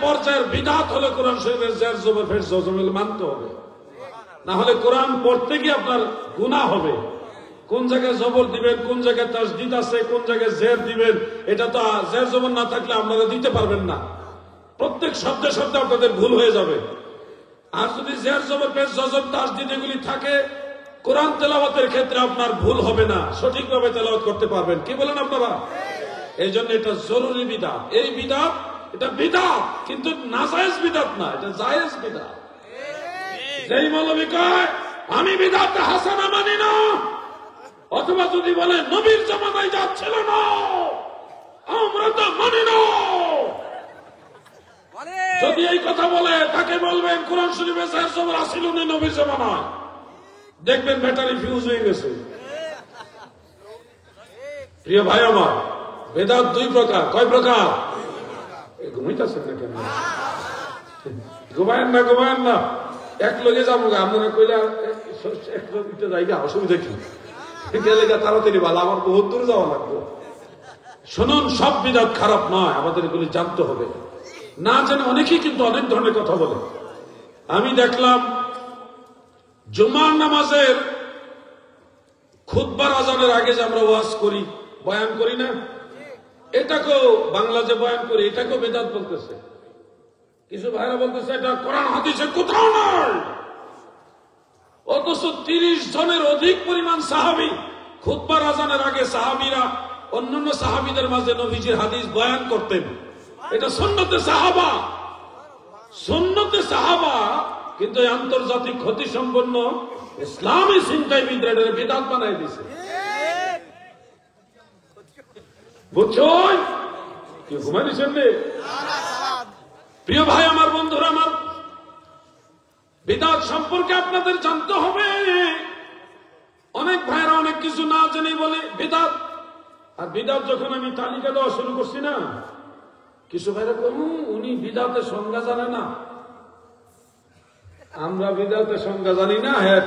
পর্যায়ের বিদআত হলো কোরআন শরীফের জের জবর পেশ জজম মানতে হবে, না হলে কোরআন পড়তে গিয়ে আপনার গুনাহ হবে। কোন জায়গায় জবর দিবেন, কোন জায়গায় তাসদীদ আছে, কোন জায়গায় জের দিবেন, এটা তো জের জবর না থাকলে আপনারা দিতে পারবেন না। প্রত্যেক শব্দে শব্দে আপনাদের ভুল হয়ে যাবে। আর যদি জের জবর পেশ জজম তাসদীদ এগুলি থাকে, কোরআন তেলাওয়াতের ক্ষেত্রে আপনার ভুল হবে না, সঠিকভাবে তেলাওয়াত করতে পারবেন। কি বলেন আপনারা? এই জন্য এটা জরুরি বিদআত। এই বিদআত, এটা বিদআত কিন্তু নাজায়েজ বিদআত না, এটা জায়েজ বিদআত। যেই মৌলবী কয় আমি বিদআতে হাসানা মানি না, অথবা যদি বলে নবীর জামানায় যা ছিল না আমরা তো মানি না, যদি এই কথা বলে তাকে বলবেন কোরআন শরীফে জের জবর আসিল না নবীর জামানায়, দেখবেন ব্যাটারি ফিউজ হয়ে গেছে। প্রিয় ভাই আমার, বেদাত দুই প্রকার। কয় প্রকার? ঘুমাইতেছেন না কেন? ঘুমায়েন না, ঘুমায়েন না, এক লগে যাবো। আপনারা কইলে একটা জায়গা অসুবিধা কি? গেলে তাড়াতাড়ি ভালো, আমার বহুত দূরে যাওয়া লাগবে। শুনুন, সব বিদাত খারাপ নয়, আমাদের এগুলি জানতে হবে। না জেনে অনেকেই কিন্তু অনেক ধরনের কথা বলে। আমি দেখলাম জুমার নামাজের খুতবার আজানের আগে যে আমরা ওয়াজ করি, বয়ান করি না, এটাকেও বাংলা যে বয়ান করি এটাকেও বেদাত বলতেছে। কিছু ভাইরা বলতেছে এটা কোরআন হাদিসে কোথাও নয়। অথচ 30 জনের অধিক পরিমাণ সাহাবী খুতবার আজানের আগে সাহাবীরা অন্যান্য সাহাবীদের মাঝে নবীজির হাদিস বয়ান করতেন। এটা সুন্নতে সাহাবা, সুন্নতে সাহাবা। কিন্তু আন্তর্জাতিক ক্ষতি সম্পন্ন ইসলামী চিন্তাবিদরা বিদাত বানাই দিছে। বুঝছো কি ঘুমাই দিচ্ছেন? প্রিয় ভাই আমার, বন্ধুরা আমার, বিদাত সম্পর্কে আপনাদের জানতে হবে। অনেক ভাইরা অনেক কিছু না জেনে বলে বিদাত। আর বিদাত যখন আমি তালিকা দেওয়া শুরু করছি না, কিছু ভাইরা উনি বিদাতের সংজ্ঞা জানে না। আমরা বিদাতের সংজ্ঞা জানি না, হ্যাঁ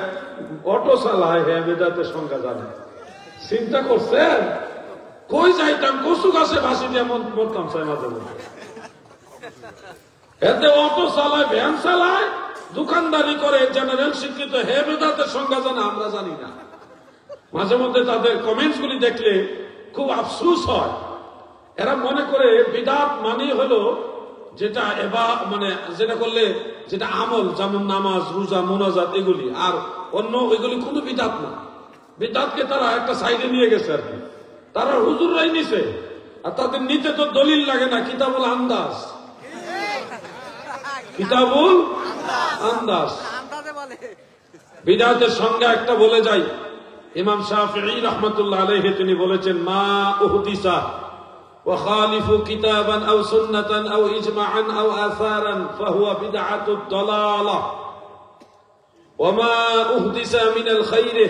অটো চালায়, হ্যাঁ বিদাতের সংজ্ঞা জানে। চিন্তা করছেন? কই যাইতাম কচু গাছে ভাসি দিয়ে মন করতাম মাঝে মধ্যে। এতে অটো চালায়, ভ্যান চালায়, দোকানদারি করে, জেনারেল শিক্ষিত, হে বেদাতের সংজ্ঞা জানে, আমরা জানি না। মাঝে মধ্যে তাদের কমেন্টস গুলি দেখলে খুব আফসোস হয়। এরা মনে করে বিদাত মানে হলো যেটা মানে যেটা করলে যেটা আমল, যেমন নামাজ, রোজা, মুনাজাত, এগুলি। আর অন্য এগুলি কোনো বিদাত না। বিদাতকে তারা একটা সাইডে নিয়ে গেছে আর কি, তারা হুজুররাই নিছে। আর তাদের নিতে তো দলিল লাগে না, কিতাবুল আন্দাজ, কিতাবুল আন্দাজ। বিদাতের সংজ্ঞা একটা বলে যাই। ইমাম শাফিঈ রাহমাতুল্লাহ আলাইহি তিনি বলেছেন, মা উহদিসা ওয়া খালিফু কিতাবান আও সুন্নাতান আও ইজমাআন আও আসারান ফাহুয়া বিদআতুদ দালালাহ ওয়া মা উহদিসা মিনাল খাইরি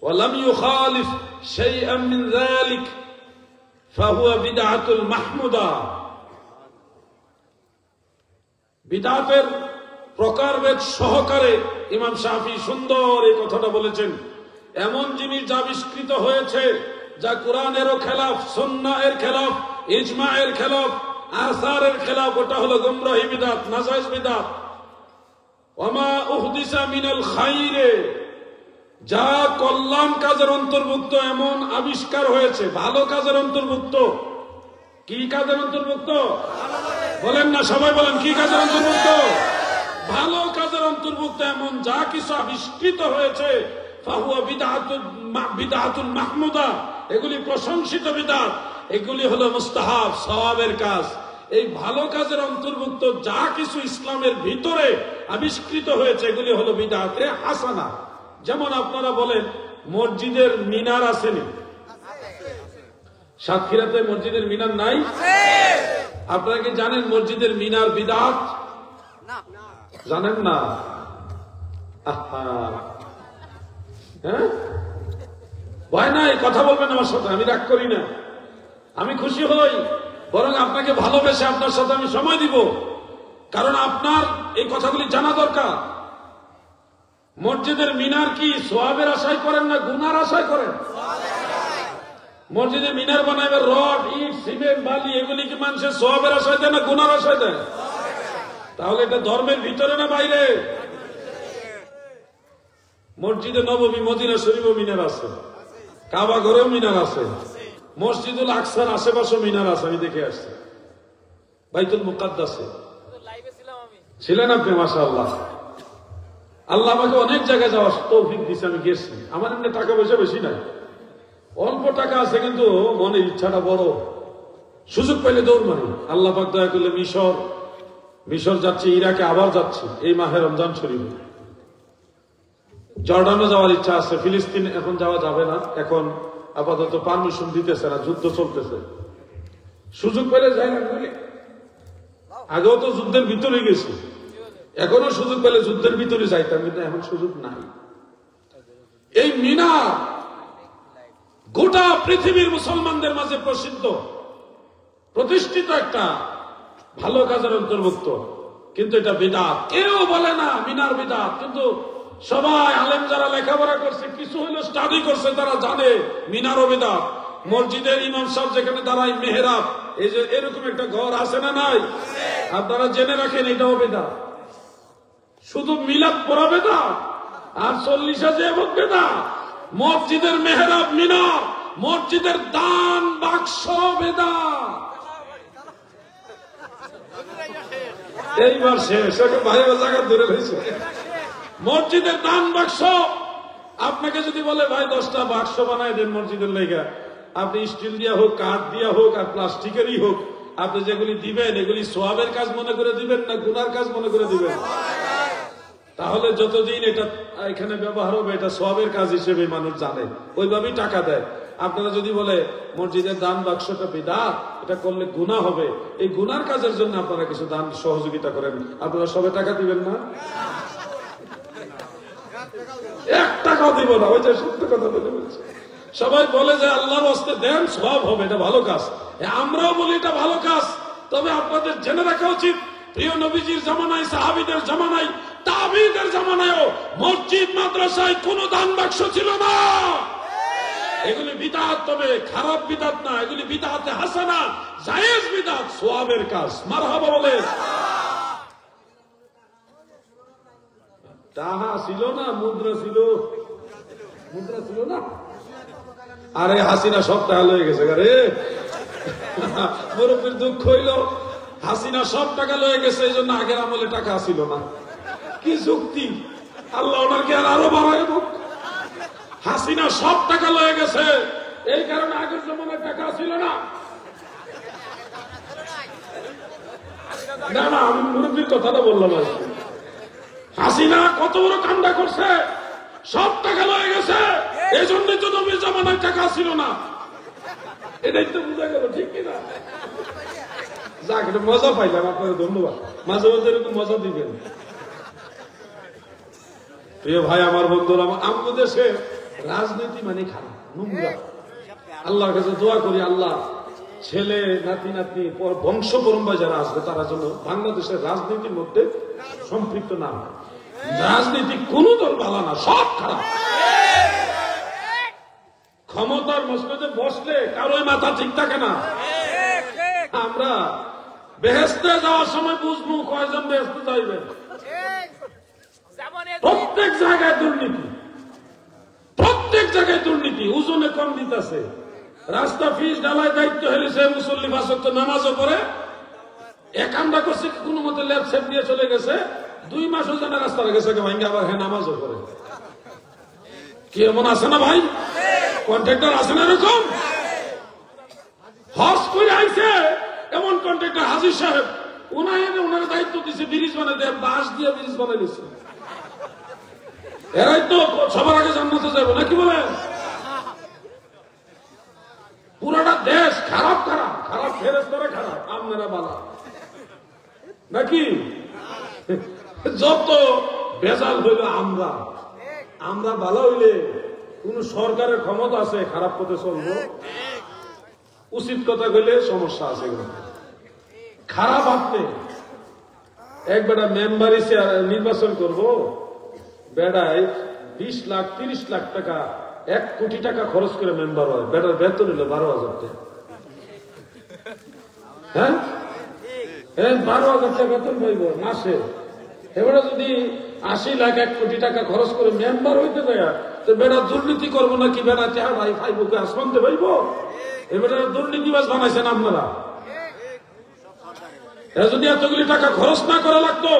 ওয়া লাম ইউখালিফ শাইআন মিন যালিক ফাহুয়া বিদআতুল মাহমুদা। বিদআতের প্রকারভেদ সহকারে ইমাম শাফিঈ সুন্দর এই কথাটা বলেছেন। এমন জিনিস যা আবিষ্কৃত হয়েছে যা কোরআনেরও খেলাফ, সুন্নাহ এর খেলাফ, ইজমা এর খেলাফ, আসারের খেলাফ, ওটা হলো গুমরাহি বিদআত, নাজায়েজ বিদআত। ওয়ামা উহদিসা মিনাল খাইরে, যা কল্যাণ কাজের অন্তর্ভুক্ত, এমন আবিষ্কার হয়েছে, ভালো কাজের অন্তর্ভুক্ত। কি কাজের অন্তর্ভুক্ত বলেন না, সবাই বলেন, কি কাজের অন্তর্ভুক্ত? ভালো কাজের অন্তর্ভুক্ত এমন যা কিছু আবিষ্কৃত হয়েছে, ফাহুয়া বিদআতুল মাহমুদা, এগুলি প্রশংসিত বিদআত, এগুলি হলো মুস্তাহাব, সওয়াবের কাজ। এই ভালো কাজের অন্তর্ভুক্ত যা কিছু ইসলামের ভিতরে আবিষ্কৃত হয়েছে, এগুলি হলো বিদআতে হাসানা। যেমন আপনারা বলেন মসজিদের মিনার আসেনি, সাতক্ষীরাতে মসজিদের মিনার নাই? আপনারা কি জানেন মসজিদের মিনার বিদআত? জানেন না? হ্যাঁ, ভয় নাই, কথা বলবেন আমার সাথে, আমি রাগ করি না, আমি খুশি হই, বরং আপনাকে ভালোবেসে আপনার সাথে আমি সময় দিব, কারণ আপনার এই কথাগুলি জানা দরকার। মসজিদের মিনার কি সওয়াবের আশায় করেন না গুনার আশায় করেন? মসজিদে মিনার বানাইবার রড, ইট, সিমেন্ট, বালি, এগুলি কি মানুষের সওয়াবের আশায় দেয় না গুনার আশায় দেয়? তাহলে এটা ধর্মের ভিতরে না বাইরে? মসজিদে নববী, মদিনা শরীফও মিনার আছে, কাবা ঘরেও মিনার আছে, মসজিদুল আকসার আশেপাশে মিনার আছে, আমি দেখে আসছি। বাইতুল মুকাদ্দাসে ছিলেন আপনি? মাশাআল্লাহ, আল্লাহ আমাকে অনেক জায়গায় যাওয়ার তৌফিক দিয়েছে, আমি গেছি। আমার এমনি টাকা পয়সা বেশি নাই, অল্প টাকা আছে, কিন্তু মনের ইচ্ছাটা বড়। সুযোগ পাইলে দৌড় মারি। আল্লাহ পাক দয়া করলে মিশর যাচ্ছি, ইরাকে আবার যাচ্ছি এই মাহে রমজান শরীফে। জর্ডানে যাওয়ার ইচ্ছা আছে, ফিলিস্তিন এখন যাওয়া যাবে না, এখন আপাতত পারমিশন দিতেছে না, যুদ্ধ চলতেছে। সুযোগ পেলে যাই না, আগেও তো যুদ্ধের ভিতরে গেছি, এখনো সুযোগ পেলে যুদ্ধের ভিতরে যাইতাম, কিন্তু এখন সুযোগ নাই। এই মিনার গোটা পৃথিবীর মুসলমানদের মাঝে প্রসিদ্ধ প্রতিষ্ঠিত একটা ভালো কাজের অন্তর্ভুক্ত, কিন্তু এটা বিদআত। কেউ বলে না মিনার বিদআত, কিন্তু সবাই আলেম যারা লেখাপড়া করছে, কিছু হইলো স্টাডি করছে, তারা জানে মিনারও বিদআত। মসজিদের ইমাম সাহেব যেখানে দাঁড়ায় মেহরাব, এই যে এরকম একটা ঘর আছে না নাই, আপনারা জেনে রাখেন এটাও বিদআত। শুধু মিলাদ পড়া বিদআত আর 40 যে বিদআত। মসজিদের মেহরাব মিনার, মসজিদের দান বাক্স বিদআত। এইবার শেষ, বাইরে জায়গা ধরে রয়েছে। মসজিদের দান বাক্স, আপনাকে যদি বলে ভাই 10টা বাক্স বানায় দেন মসজিদের লেগা, আপনি স্টিল দিয়া হোক, কাঠ দিয়া হোক আর প্লাস্টিকেরই হোক, আপনি যেগুলি দিবেন এগুলি সওয়াবের কাজ মনে করে দিবেন না গুনার কাজ মনে করে দিবেন? তাহলে যতদিন এটা এখানে ব্যবহার হবে এটা সওয়াবের কাজ হিসেবে মানুষ জানে, ওইভাবেই টাকা দেয়। আপনারা যদি বলে মসজিদের দান বাক্সটা বিদআত, এটা করলে গুনাহ হবে, এই গুনার কাজের জন্য আপনারা কিছু দান সহযোগিতা করেন, আপনারা সবে টাকা দিবেন না? 1 টাকাও দিব না, ওই যে সত্য কথা বলে বলছে। সবাই বলে যে আল্লাহর ওয়াস্তে দেন, সওয়াব হবে, এটা ভালো কাজ। আমরাও বলি এটা ভালো কাজ, তবে আপনাদের জেনে রাখা উচিত প্রিয় নবীজির জামানায়, সাহাবীদের জামানায়, তাবিঈদের জামানায়ও মসজিদ মাদ্রাসায় কোনো দান বাক্স ছিল না। এগুলি বিদআত, তবে খারাপ বিদআত না, এগুলি বিদআতে হাসানা, জায়েজ বিদআত, সওয়াবের কাজ। মারহাবা বলে। টাকা ছিল না, মুদ্রা ছিল, মুদ্রা ছিল না। আরে হাসিনা সব টাকা লয়ে গেছে, আরে মুরব্বীর দুঃখ হইল, হাসিনা সব টাকা লয়ে গেছে, এই জন্য আগের আমলে টাকা ছিল না। কি যুক্তি! আল্লাহ ওনাকে আরো বাড়ায় হোক। হাসিনা সব টাকা লয়ে গেছে, এই কারণে আগের জমানায় টাকা ছিল না। না না, আমি মুরব্বীর কথাটা বললাম। হাসিনা কত বড় কাণ্ডা করছে, সব টাকা লয়ে গেছে, এই জন্যই তো নবীর জামানায় টাকা ছিল না। এটাই তো বোঝা গেল, ঠিক কিনা? যাক, এটা মজা পাইলাম, আপনাদের ধন্যবাদ। মাঝে মাঝে এরকম মজা দিবেন। প্রিয় ভাই আমার বন্ধুরা, আমাদের দেশে রাজনীতি মানে খারাপ, নোংরা। আল্লাহর কাছে দোয়া করি, আল্লাহ ছেলে নাতি নাতনি বংশ পরম্পরা যারা আসবে তারা যেন বাংলাদেশের রাজনীতির মধ্যে সম্পৃক্ত না হয়। রাজনীতি কোন দল ভালো না, সব খারাপ। ক্ষমতার মসনদে বসলে কারোই মাথা ঠিক থাকে না। আমরা বেহেশতে যাওয়ার সময় বুঝবো কয়জন বেহেশতে যাইবে। প্রত্যেক জায়গায় দুর্নীতি, প্রত্যেক জায়গায় দুর্নীতি। ওজনে কম দিতেছে, রাস্তা ফিস ঢালাই দায়িত্ব হেলেছে, মুসল্লি 5 ওয়াক্ত নামাজও পড়ে, একামটা করছে কোন মতে ল্যাব সেপ দিয়ে চলে গেছে, 2 মাস ওজনে রাস্তা গেছে ভাঙ্গে, আবার হ্যাঁ নামাজও পড়ে। কি এমন আছে না ভাই? কন্ট্রাক্টর আছে না এরকম? হজ করে আইছে এমন কন্ট্রাক্টর হাজির সাহেব, ওনার দায়িত্ব দিচ্ছে ব্রিজ বানাই দেয়, বাঁশ দিয়ে ব্রিজ বানাই দিচ্ছে। এরাই তো সবার আগে জান্নাতে যাবো নাকি বলেন? পুরাটা দেশ খারাপ খারাপ খারাপ, ফেরেশতারা খারাপ, আপনারা ভালো নাকি? যত বেজাল হইল আমরা ভালো হইলে কোন সরকারের ক্ষমতা আছে খারাপ পথে চলবো? উচিত কথা কইলে সমস্যা আছে। খারাপ আপনি এক বেটা মেম্বার নির্বাচন করবো, বেড়ায় 20 লাখ 30 লাখ টাকা, 1 কোটি টাকা খরচ করে মেম্বার হয়, বেটার বেতন হইল 12,000 টাকা। হ্যাঁ, 12,000 টাকা বেতন পাইব মাসে। এবারে যদি 80 লাখ 1 কোটি টাকা খরচ করে মেম্বার হইতে যায়, তো বেটা দুর্নীতি করবো নাকি? বেটা চেহারা ভাই ফাইবকে আসমানতে পাইব? এবারে দুর্নীতিবাজ বানাইছেন আপনারা। যদি এতগুলি টাকা খরচ না করা লাগতো,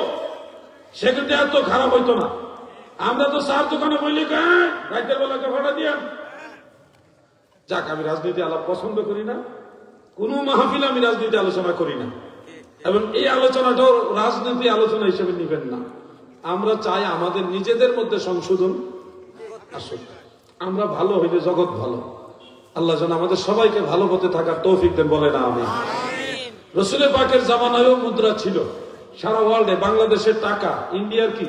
সেক্ষেত্রে এত খারাপ হইতো না। আমরা তো 4 দোকানে বললি রাতের বেলাকে ভাড়া দিয়ে। যাক, আমি রাজনীতি আলাপ পছন্দ করি না, কোন মাহফিল আমি রাজনীতি আলোচনা করি না, এবং এই আলোচনাটাও রাজনীতি আলোচনা হিসেবে নিবেন না। আমরা চাই আমাদের নিজেদের মধ্যে সংশোধন আসুক, আমরা ভালো হইলে জগৎ ভালো। আল্লাহ যেন আমাদের সবাইকে ভালো পথে থাকার তৌফিক দেন, বলে না আমি। রসুলের পাকের জামানায়ও মুদ্রা ছিল সারা ওয়ার্ল্ডে। বাংলাদেশের টাকা, ইন্ডিয়ার কি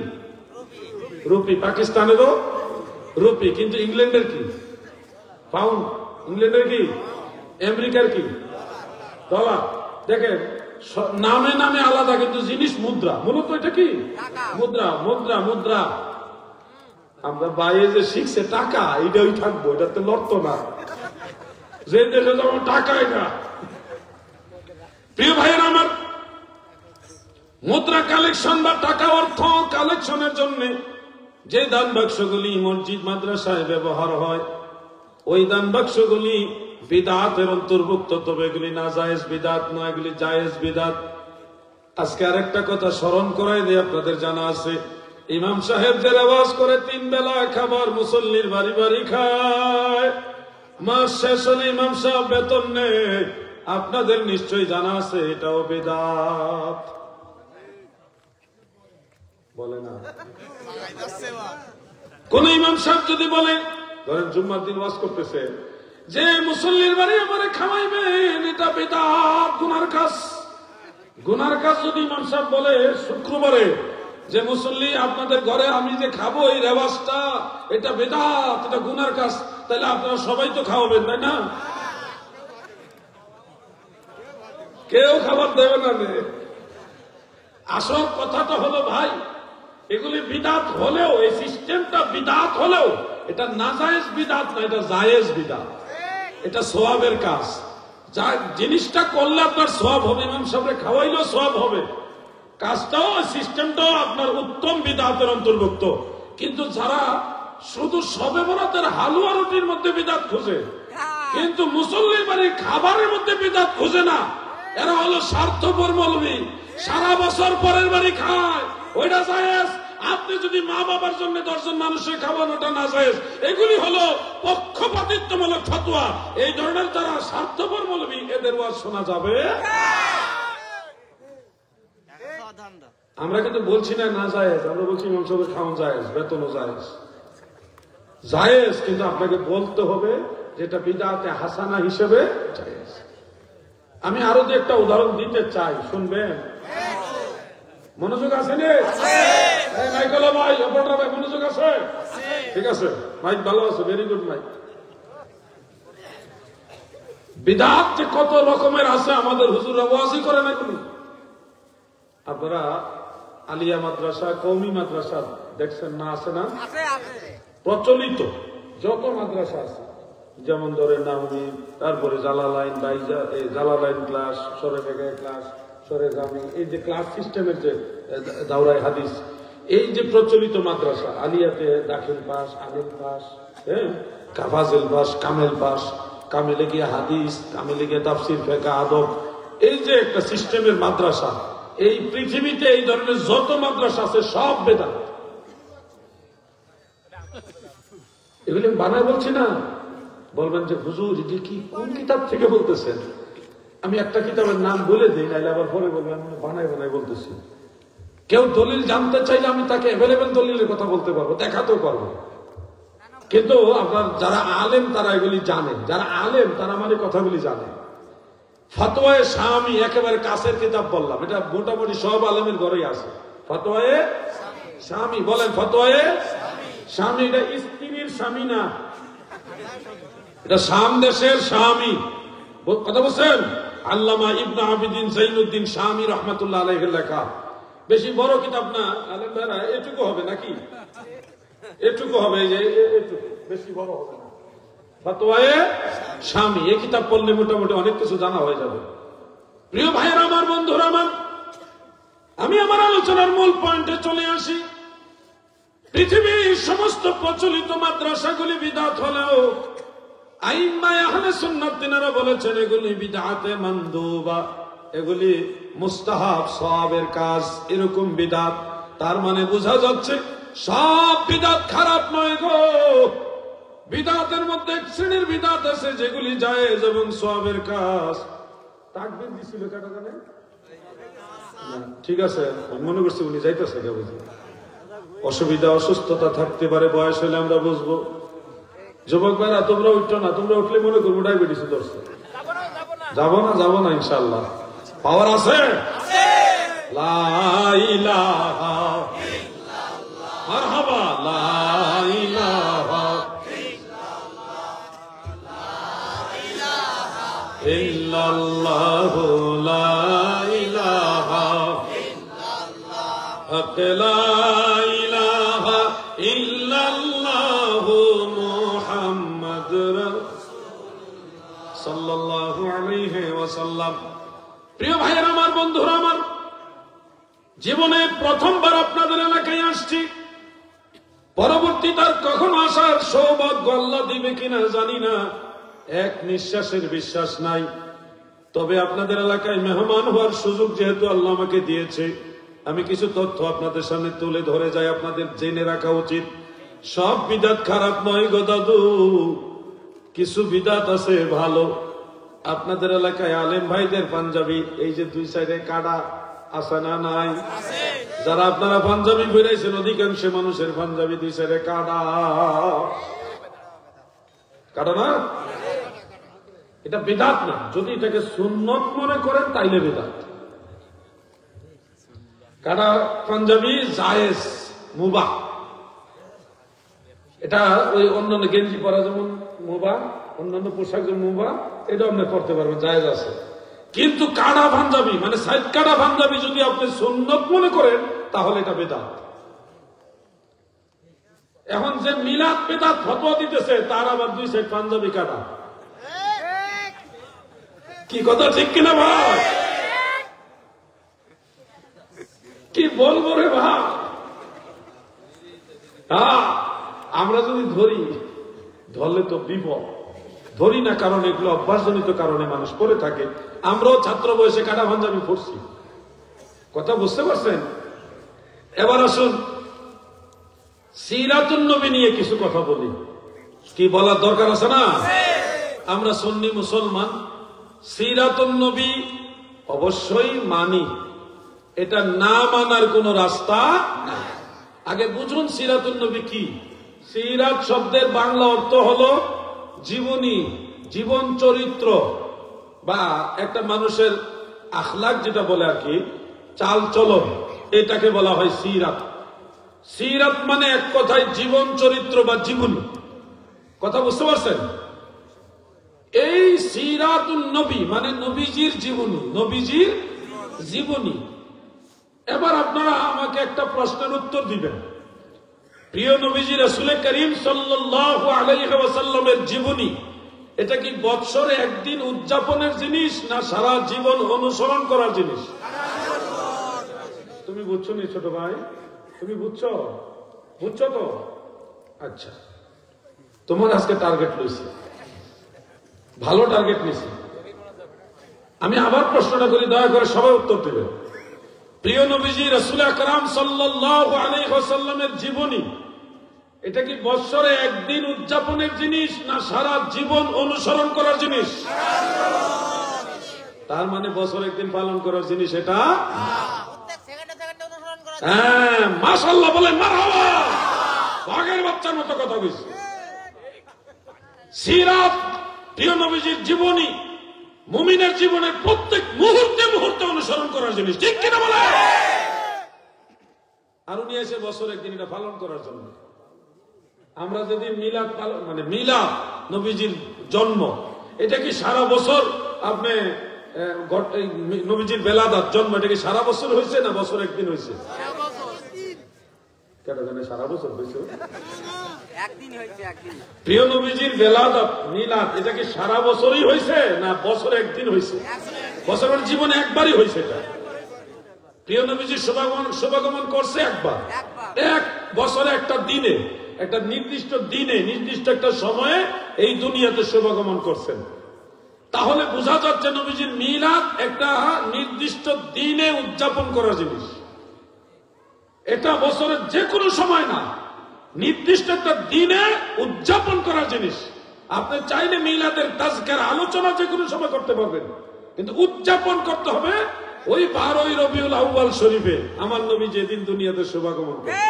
রুপি, পাকিস্তানেরও রুপি, কিন্তু ইংল্যান্ডের কি পাউন্ড। ইংল্যান্ডের কি, আমেরিকার কি ডলার। দেখেন নামে নামে আলাদা, কিন্তু জিনিস মুদ্রা। মূলত এটা কি মুদ্রা, মুদ্রা, মুদ্রা। আমরা বাইরে যে শিখছে টাকা, এটাই থাকবো, এটাতে লড়তো না। যে দেশে যেমন টাকাই না। প্রিয় ভাইয়েরা আমার, মুদ্রা কালেকশন বা টাকা অর্থ কালেকশনের জন্য যে দান বাক্সগুলি মসজিদ মাদ্রাসায় ব্যবহার হয়, ওই দান বাক্সগুলি বিদআতের অন্তর্ভুক্ত, তবে এগুলি নাজায়েজ বিদআত নয়, এগুলি জায়েজ বিদআত। আজকে আরেকটা কথা স্মরণ করাই দিয়ে আপনাদের জানা আছে, ইমাম সাহেব যে রেওয়াজ করে 3 বেলা খাবার মুসল্লির বাড়ি বাড়ি খায়, মাস শেষ হলে ইমাম সাহেব বেতন নেয়, আপনাদের নিশ্চয়ই জানা আছে এটাও বিদআত। বলে না কোন ইমাম সাহেব যদি বলে, ধরেন জুম্মার দিন ওয়াজ করতেছে, যে মুসল্লির বাড়ি আমারে খাওয়াইবেন, এটা বিদআত, গুনার কাজ। গুনার কাজ যদি ইমাম সাহেব বলে শুক্রবারে, যে মুসল্লি আপনাদের ঘরে আমি যে খাবো এই রেওয়াজটা, এটা বিদআত, এটা গুনার কাজ, তাহলে আপনারা সবাই তো খাওয়াবেন, তাই না? কেউ খাবার দেবে না। আসল কথাটা হলো ভাই, এগুলি বিদআত হলেও, এই সিস্টেমটা বিদআত হলেও এটা নাজায়েজ বিদআত না, এটা জায়েজ বিদআত। এটা সওয়াবের কাজ। যা জিনিসটা করলে আপনার সওয়াব হবে, ইমাম সাহেবকে খাওয়াইলেও সওয়াব হবে, কাজটাও সিস্টেমটাও আপনার উত্তম বিদআতের অন্তর্ভুক্ত। কিন্তু যারা শুধু শবে বরাতের হালুয়া রুটির মধ্যে বিদআত খোঁজে, কিন্তু মুসল্লির বাড়ির খাবারের মধ্যে বিদআত খোঁজে না, এরা হলো স্বার্থপর মৌলবী। সারা বছর পরের বাড়ি খায়, ওইটা জায়েজ। আপনি যদি মা বাবার জন্য 10 জন মানুষের খাবার, ওটা না জায়েজ। এগুলি হলো পক্ষপাতিত্বমূলক ফতোয়া। এই ধরনের যারা স্বার্থপর মৌলবী, এদের ওয়াজ শোনা যাবে। আমরা কিন্তু বলছি না না জায়েজ, আমরা বলছি ইমাম সাহেবের খাওয়ান জায়েজ, বেতনও জায়েজ, জায়েজ। কিন্তু আপনাকে বলতে হবে যেটা বিদআতে হাসানা হিসেবে জায়েজ। আমি আরো যে একটা উদাহরণ দিতে চাই, শুনবেন? মনোযোগ আছে নে? মাইকেল ভাই, অপরটা ভাই, মনোযোগ আছে? ঠিক আছে, মাইক ভালো আছে, ভেরি গুড মাইক। বিদআত যে কত রকমের আছে, আমাদের হুজুররা ওয়াজি করে না কোন। আপনারা আলিয়া মাদ্রাসা, কওমি মাদ্রাসা দেখছেন না? আছে না? প্রচলিত যত মাদ্রাসা আছে, যেমন ধরে নামনি, তারপরে জালালাইন, জালালাইন ক্লাস, সরে বেগায় ক্লাস, সরে জামি, এই যে ক্লাস সিস্টেমের যে দাওরাই হাদিস, এই যে প্রচলিত মাদ্রাসা, আলিয়াতে দাখিল পাস, আলিম পাস, হ্যাঁ, কাফাজেল পাস, কামেল পাস, কামেলে গিয়ে হাদিস, কামেলে গিয়ে তাফসির, ফিকহ, আদব, এই যে একটা সিস্টেমের মাদ্রাসা, এই পৃথিবীতে এই ধরনের যত মাদ্রাসা আছে সব বেদাত। এগুলি বানায় বলছি না। বলবেন যে হুজুর এটি কি কোন কিতাব থেকে বলতেছেন? আমি একটা কিতাবের নাম বলে দিই, নাইলে আবার পরে বলবেন বানায় বানায় বলতেছি। কেউ দলিল জানতে চাইলে আমি তাকে অ্যাভেলেবেল দলিলের কথা বলতে পারবো, দেখাতেও পারবো। কিন্তু আপনার যারা আলেম তারা এগুলি জানেন, যারা আলেম তারা মানে কথাগুলি জানে। ফতোয়ায়ে শামী একেবারে কাছের কিতাব বললাম, এটা মোটামুটি সব আলেমের ঘরেই আছে। ফতোয়ায়ে শামী, বলেন ফতোয়ায়ে শামী। এটা স্ত্রীর স্বামী না, এটা শাম দেশের স্বামী। কথা বলছেন? আল্লামা ইবনে আবিদিন জাইনুদ্দিন শামী রহমাতুল্লাহ আলাইহির লেখা। বেশি বড় কিতাব না, আলেম ভাইরা, এটুকু হবে নাকি? এটুকু হবে, যে এটুকু, বেশি বড় হবে না। ফতোয়ায়ে শামী, এই কিতাব পড়লে মোটামুটি অনেক কিছু জানা হয়ে যাবে। প্রিয় ভাইয়েরা আমার, বন্ধুরা আমার, আমি আমার আলোচনার মূল পয়েন্টে চলে আসি। পৃথিবীর সমস্ত প্রচলিত মাদ্রাসাগুলি বিদআত হলেও আইম্মায়ে আহলে সুন্নাত তিনারা বলেছেন এগুলি বিদআতে মানদুবা, এগুলি মুস্তাহাব, সওয়াবের কাজ, এরকম বিদআত। তার মানে বোঝা যাচ্ছে সব বিদআত খারাপ নয় গো। বিদআতের মধ্যে এক শ্রেণীর বিদআত আছে যেগুলি জায়েজ এবং সওয়াবের কাজ। তাকবীর দিছিল কাটা জানে? ঠিক আছে, মনে করছি উনি যাইতেছে, অসুবিধা অসুস্থতা থাকতে পারে, বয়স হলে আমরা বুঝবো। যুবক ভাইরা তোমরা উঠছো না, তোমরা উঠলে মনে করবো ডায়াবেটিস ধরছে। যাবো না, যাবো না, ইনশাআল্লাহ। পাওয়ার আছে। লা ইলাহা ইল্লাল্লাহ, মারহাবা, লা ইলাহা ইল্লাল্লাহ, ইল্লাল্লাহু লা ইলাহা ইল্লাল্লাহ লা ইলাহা ইল্লাল্লাহু মুহাম্মাদুর রাসূলুল্লাহ সাল্লাল্লাহু আলাইহি ওয়াসাল্লাম। প্রিয় ভাইয়েরা আমার, বন্ধুরা আমার, জীবনে প্রথমবার আপনাদের এলাকায় আসছি। পরবর্তীতে আর কখনো আসার সৌভাগ্য আল্লাহ দিবে কিনা জানি না, এক নিঃশ্বাসের বিশ্বাস নাই। তবে আপনাদের এলাকায় মেহমান হওয়ার সুযোগ যেহেতু আল্লাহ আমাকে দিয়েছে, আমি কিছু তথ্য আপনাদের সামনে তুলে ধরে যাই। আপনাদের জেনে রাখা উচিত, সব বিদাত খারাপ নয় গো দাদু, কিছু বিদাত আছে ভালো। আপনাদের এলাকায় আলেম ভাইদের পাঞ্জাবি, এই যে দুই সাইডে কাটা আছে না নাই? যারা আপনারা পাঞ্জাবি বেরাইছেন, অধিকাংশ মানুষের পাঞ্জাবি দুই সাইডে কাটা কাটা না, এটা বিদাত না। যদি এটাকে সুন্নত মনে করেন তাইলে বিদাত। কাটা পাঞ্জাবি জায়েজ, মুবাহ। এটা ওই অন্যান্য গেঞ্জি পরা যেমন মুবাহ, অন্যান্য পোশাক যেমন মুবাহ, এটা আপনি করতে পারবেন, জায়েজ আছে। কিন্তু কাটা পাঞ্জাবি মানে সাইড কাটা পাঞ্জাবি যদি আপনি সুন্নত মনে করেন তাহলে এটা বেদাত। এখন যে মিলাদ বেদাত ফতোয়া দিতেছে, তার আবার দুই সাইড পাঞ্জাবি কাটা। কি কথা ঠিক কিনা ভাই? কি বলবো রে ভাই? আমরা যদি ধরলে তো বিপদ। ধরি না, কারণ এগুলো অভ্যাসজনিত কারণে মানুষ করে থাকে। আমরাও ছাত্র বয়সে কাটা পাঞ্জাবি পড়ছি। কথা বুঝতে পারছেন? এবার আসুন সিরাতুন নবী নিয়ে কিছু কথা বলি। কি বলার দরকার আছে না? আমরা সুন্নি মুসলমান, সিরাতুন নবী অবশ্যই মানি, এটা না মানার কোন রাস্তা না। আগে বুঝুন সিরাতুন নবী কি। সিরাত শব্দের বাংলা অর্থ হলো জীবনী, জীবন চরিত্র, বা একটা মানুষের আখলাক যেটা বলে আর কি, চাল চলন, এটাকে বলা হয় সিরাত। সিরাত মানে এক কথায় জীবন চরিত্র বা জীবনী। কথা বুঝতে পারছেন? এই সিরাতুন নবী মানে নবীজির জীবনী, নবীজির জীবনী। এবার আপনারা আমাকে একটা প্রশ্নের উত্তর দিবেন। প্রিয় নবীজি রাসূল করিম সাল্লাল্লাহু আলাইহি ওয়াসাল্লামের জীবনী, এটা কি বৎসরে একদিন উদযাপনের জিনিস না সারা জীবন অনুসরণ করার জিনিস? তুমি বুঝছো নি ছোট ভাই? তুমি বুঝছো তো? আচ্ছা, তোমার আজকে টার্গেট লইছি, ভালো টার্গেট নিছি। আমি আবার প্রশ্নটা করি, দয়া করে সবাই উত্তর দেবে। প্রিয় নবীজি রাসূল আকরাম সাল্লাল্লাহু আলাইহি ওয়াসাল্লামের জীবনী, এটা কি বৎসরে একদিন উদযাপনের জিনিস না সারা জীবন অনুসরণ করার জিনিস? তার মানে বছর একদিন পালন করার জিনিস এটা। হ্যাঁ, মাশাআল্লাহ বলেন, মারহাবা। বাঘের বাচ্চার মতো কথা বলছি। সিরাত, প্রিয় নবীজির জীবনী, মুমিনের জীবনের প্রত্যেক মুহূর্তে মুহূর্তে অনুসরণ করার জিনিস, ঠিক কিনা বলে? আর উনি এসে বছর একদিন এটা পালন করার জন্য। আমরা যদি মিলাদ পালন মানে মিলাদ নবীজির জন্ম, এটা কি সারা বছর আপনি নবীজির বেলাদাত জন্ম, এটা কি সারা বছর হয়েছে না বছর একদিন হয়েছে? কেন জানে সারা বছর হয়েছে? প্রিয় নবীজির বেলাদাত মিলাদ, এটা কি সারা বছরই হয়েছে না বছর একদিন হয়েছে? বছরের জীবনে একবারই হয়েছে। এটা প্রিয় নবীজির শুভাগমন করছে একবার, এক বছরে একটা দিনে, একটা নির্দিষ্ট দিনে, নির্দিষ্ট একটা সময়ে এই দুনিয়াতে শুভাগমন করছেন। তাহলে বোঝা যাচ্ছে নবীজির মিলাদ একটা নির্দিষ্ট দিনে উদযাপন করার জিনিস। এটা বছরের যে কোনো সময় না, নির্দিষ্ট একটা দিনে উদযাপন করার জিনিস। আপনি চাইলে মিলাদের তাজকির আলোচনা যে কোনো সময় করতে পারবেন, কিন্তু উদযাপন করতে হবে ওই 12 রবিউল আউয়াল শরীফে আমার নবী যেদিন দুনিয়াতে শুভাগমন করেন।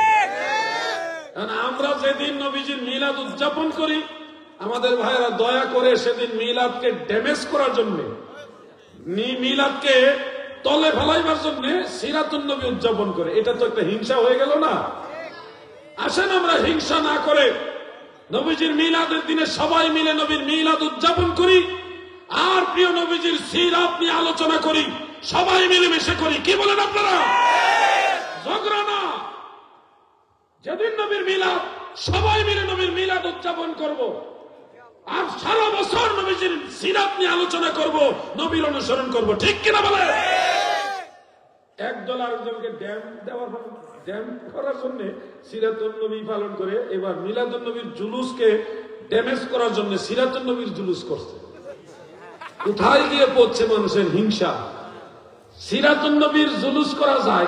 আমরা যেদিন নবীজির মিলাদ উদযাপন করি, আমাদের ভাইয়েরা দয়া করে সেদিন মিলাদকে ড্যামেজ করার জন্য, মিলাদকে তলে ফেলাইবার জন্য সিরাতুন নবী উদযাপন করে। এটা তো একটা হিংসা হয়ে গেল না? আসেন আমরা হিংসা না করে নবীজির মিলাদের দিনে সবাই মিলে নবীর মিলাদ উদযাপন করি। আর প্রিয় নবীজির সিরাত নিয়ে আলোচনা করি, সবাই মিলেমিশে করি। কি বলেন আপনারা? ঝগড়া না। যেদিন নবীর মিলাদ, সবাই মিলে নবীর মিলাদ উদযাপন করব, আর সারা বছর নবীজির সিরাত নিয়ে আলোচনা করব, নবীর অনুসরণ করব। ঠিক কিনা বলে? একদল আরেকজনকে ড্যাম করার জন্য সিরাতুন নবী পালন করে, এবার মিলাদুন নবীর জুলুসকে ড্যামেজ করার জন্য সিরাতুন নবীর জুলুস করছে। কোথায় গিয়ে পড়ছে মানুষের হিংসা? সিরাতুন নবীর জুলুস করা যায়।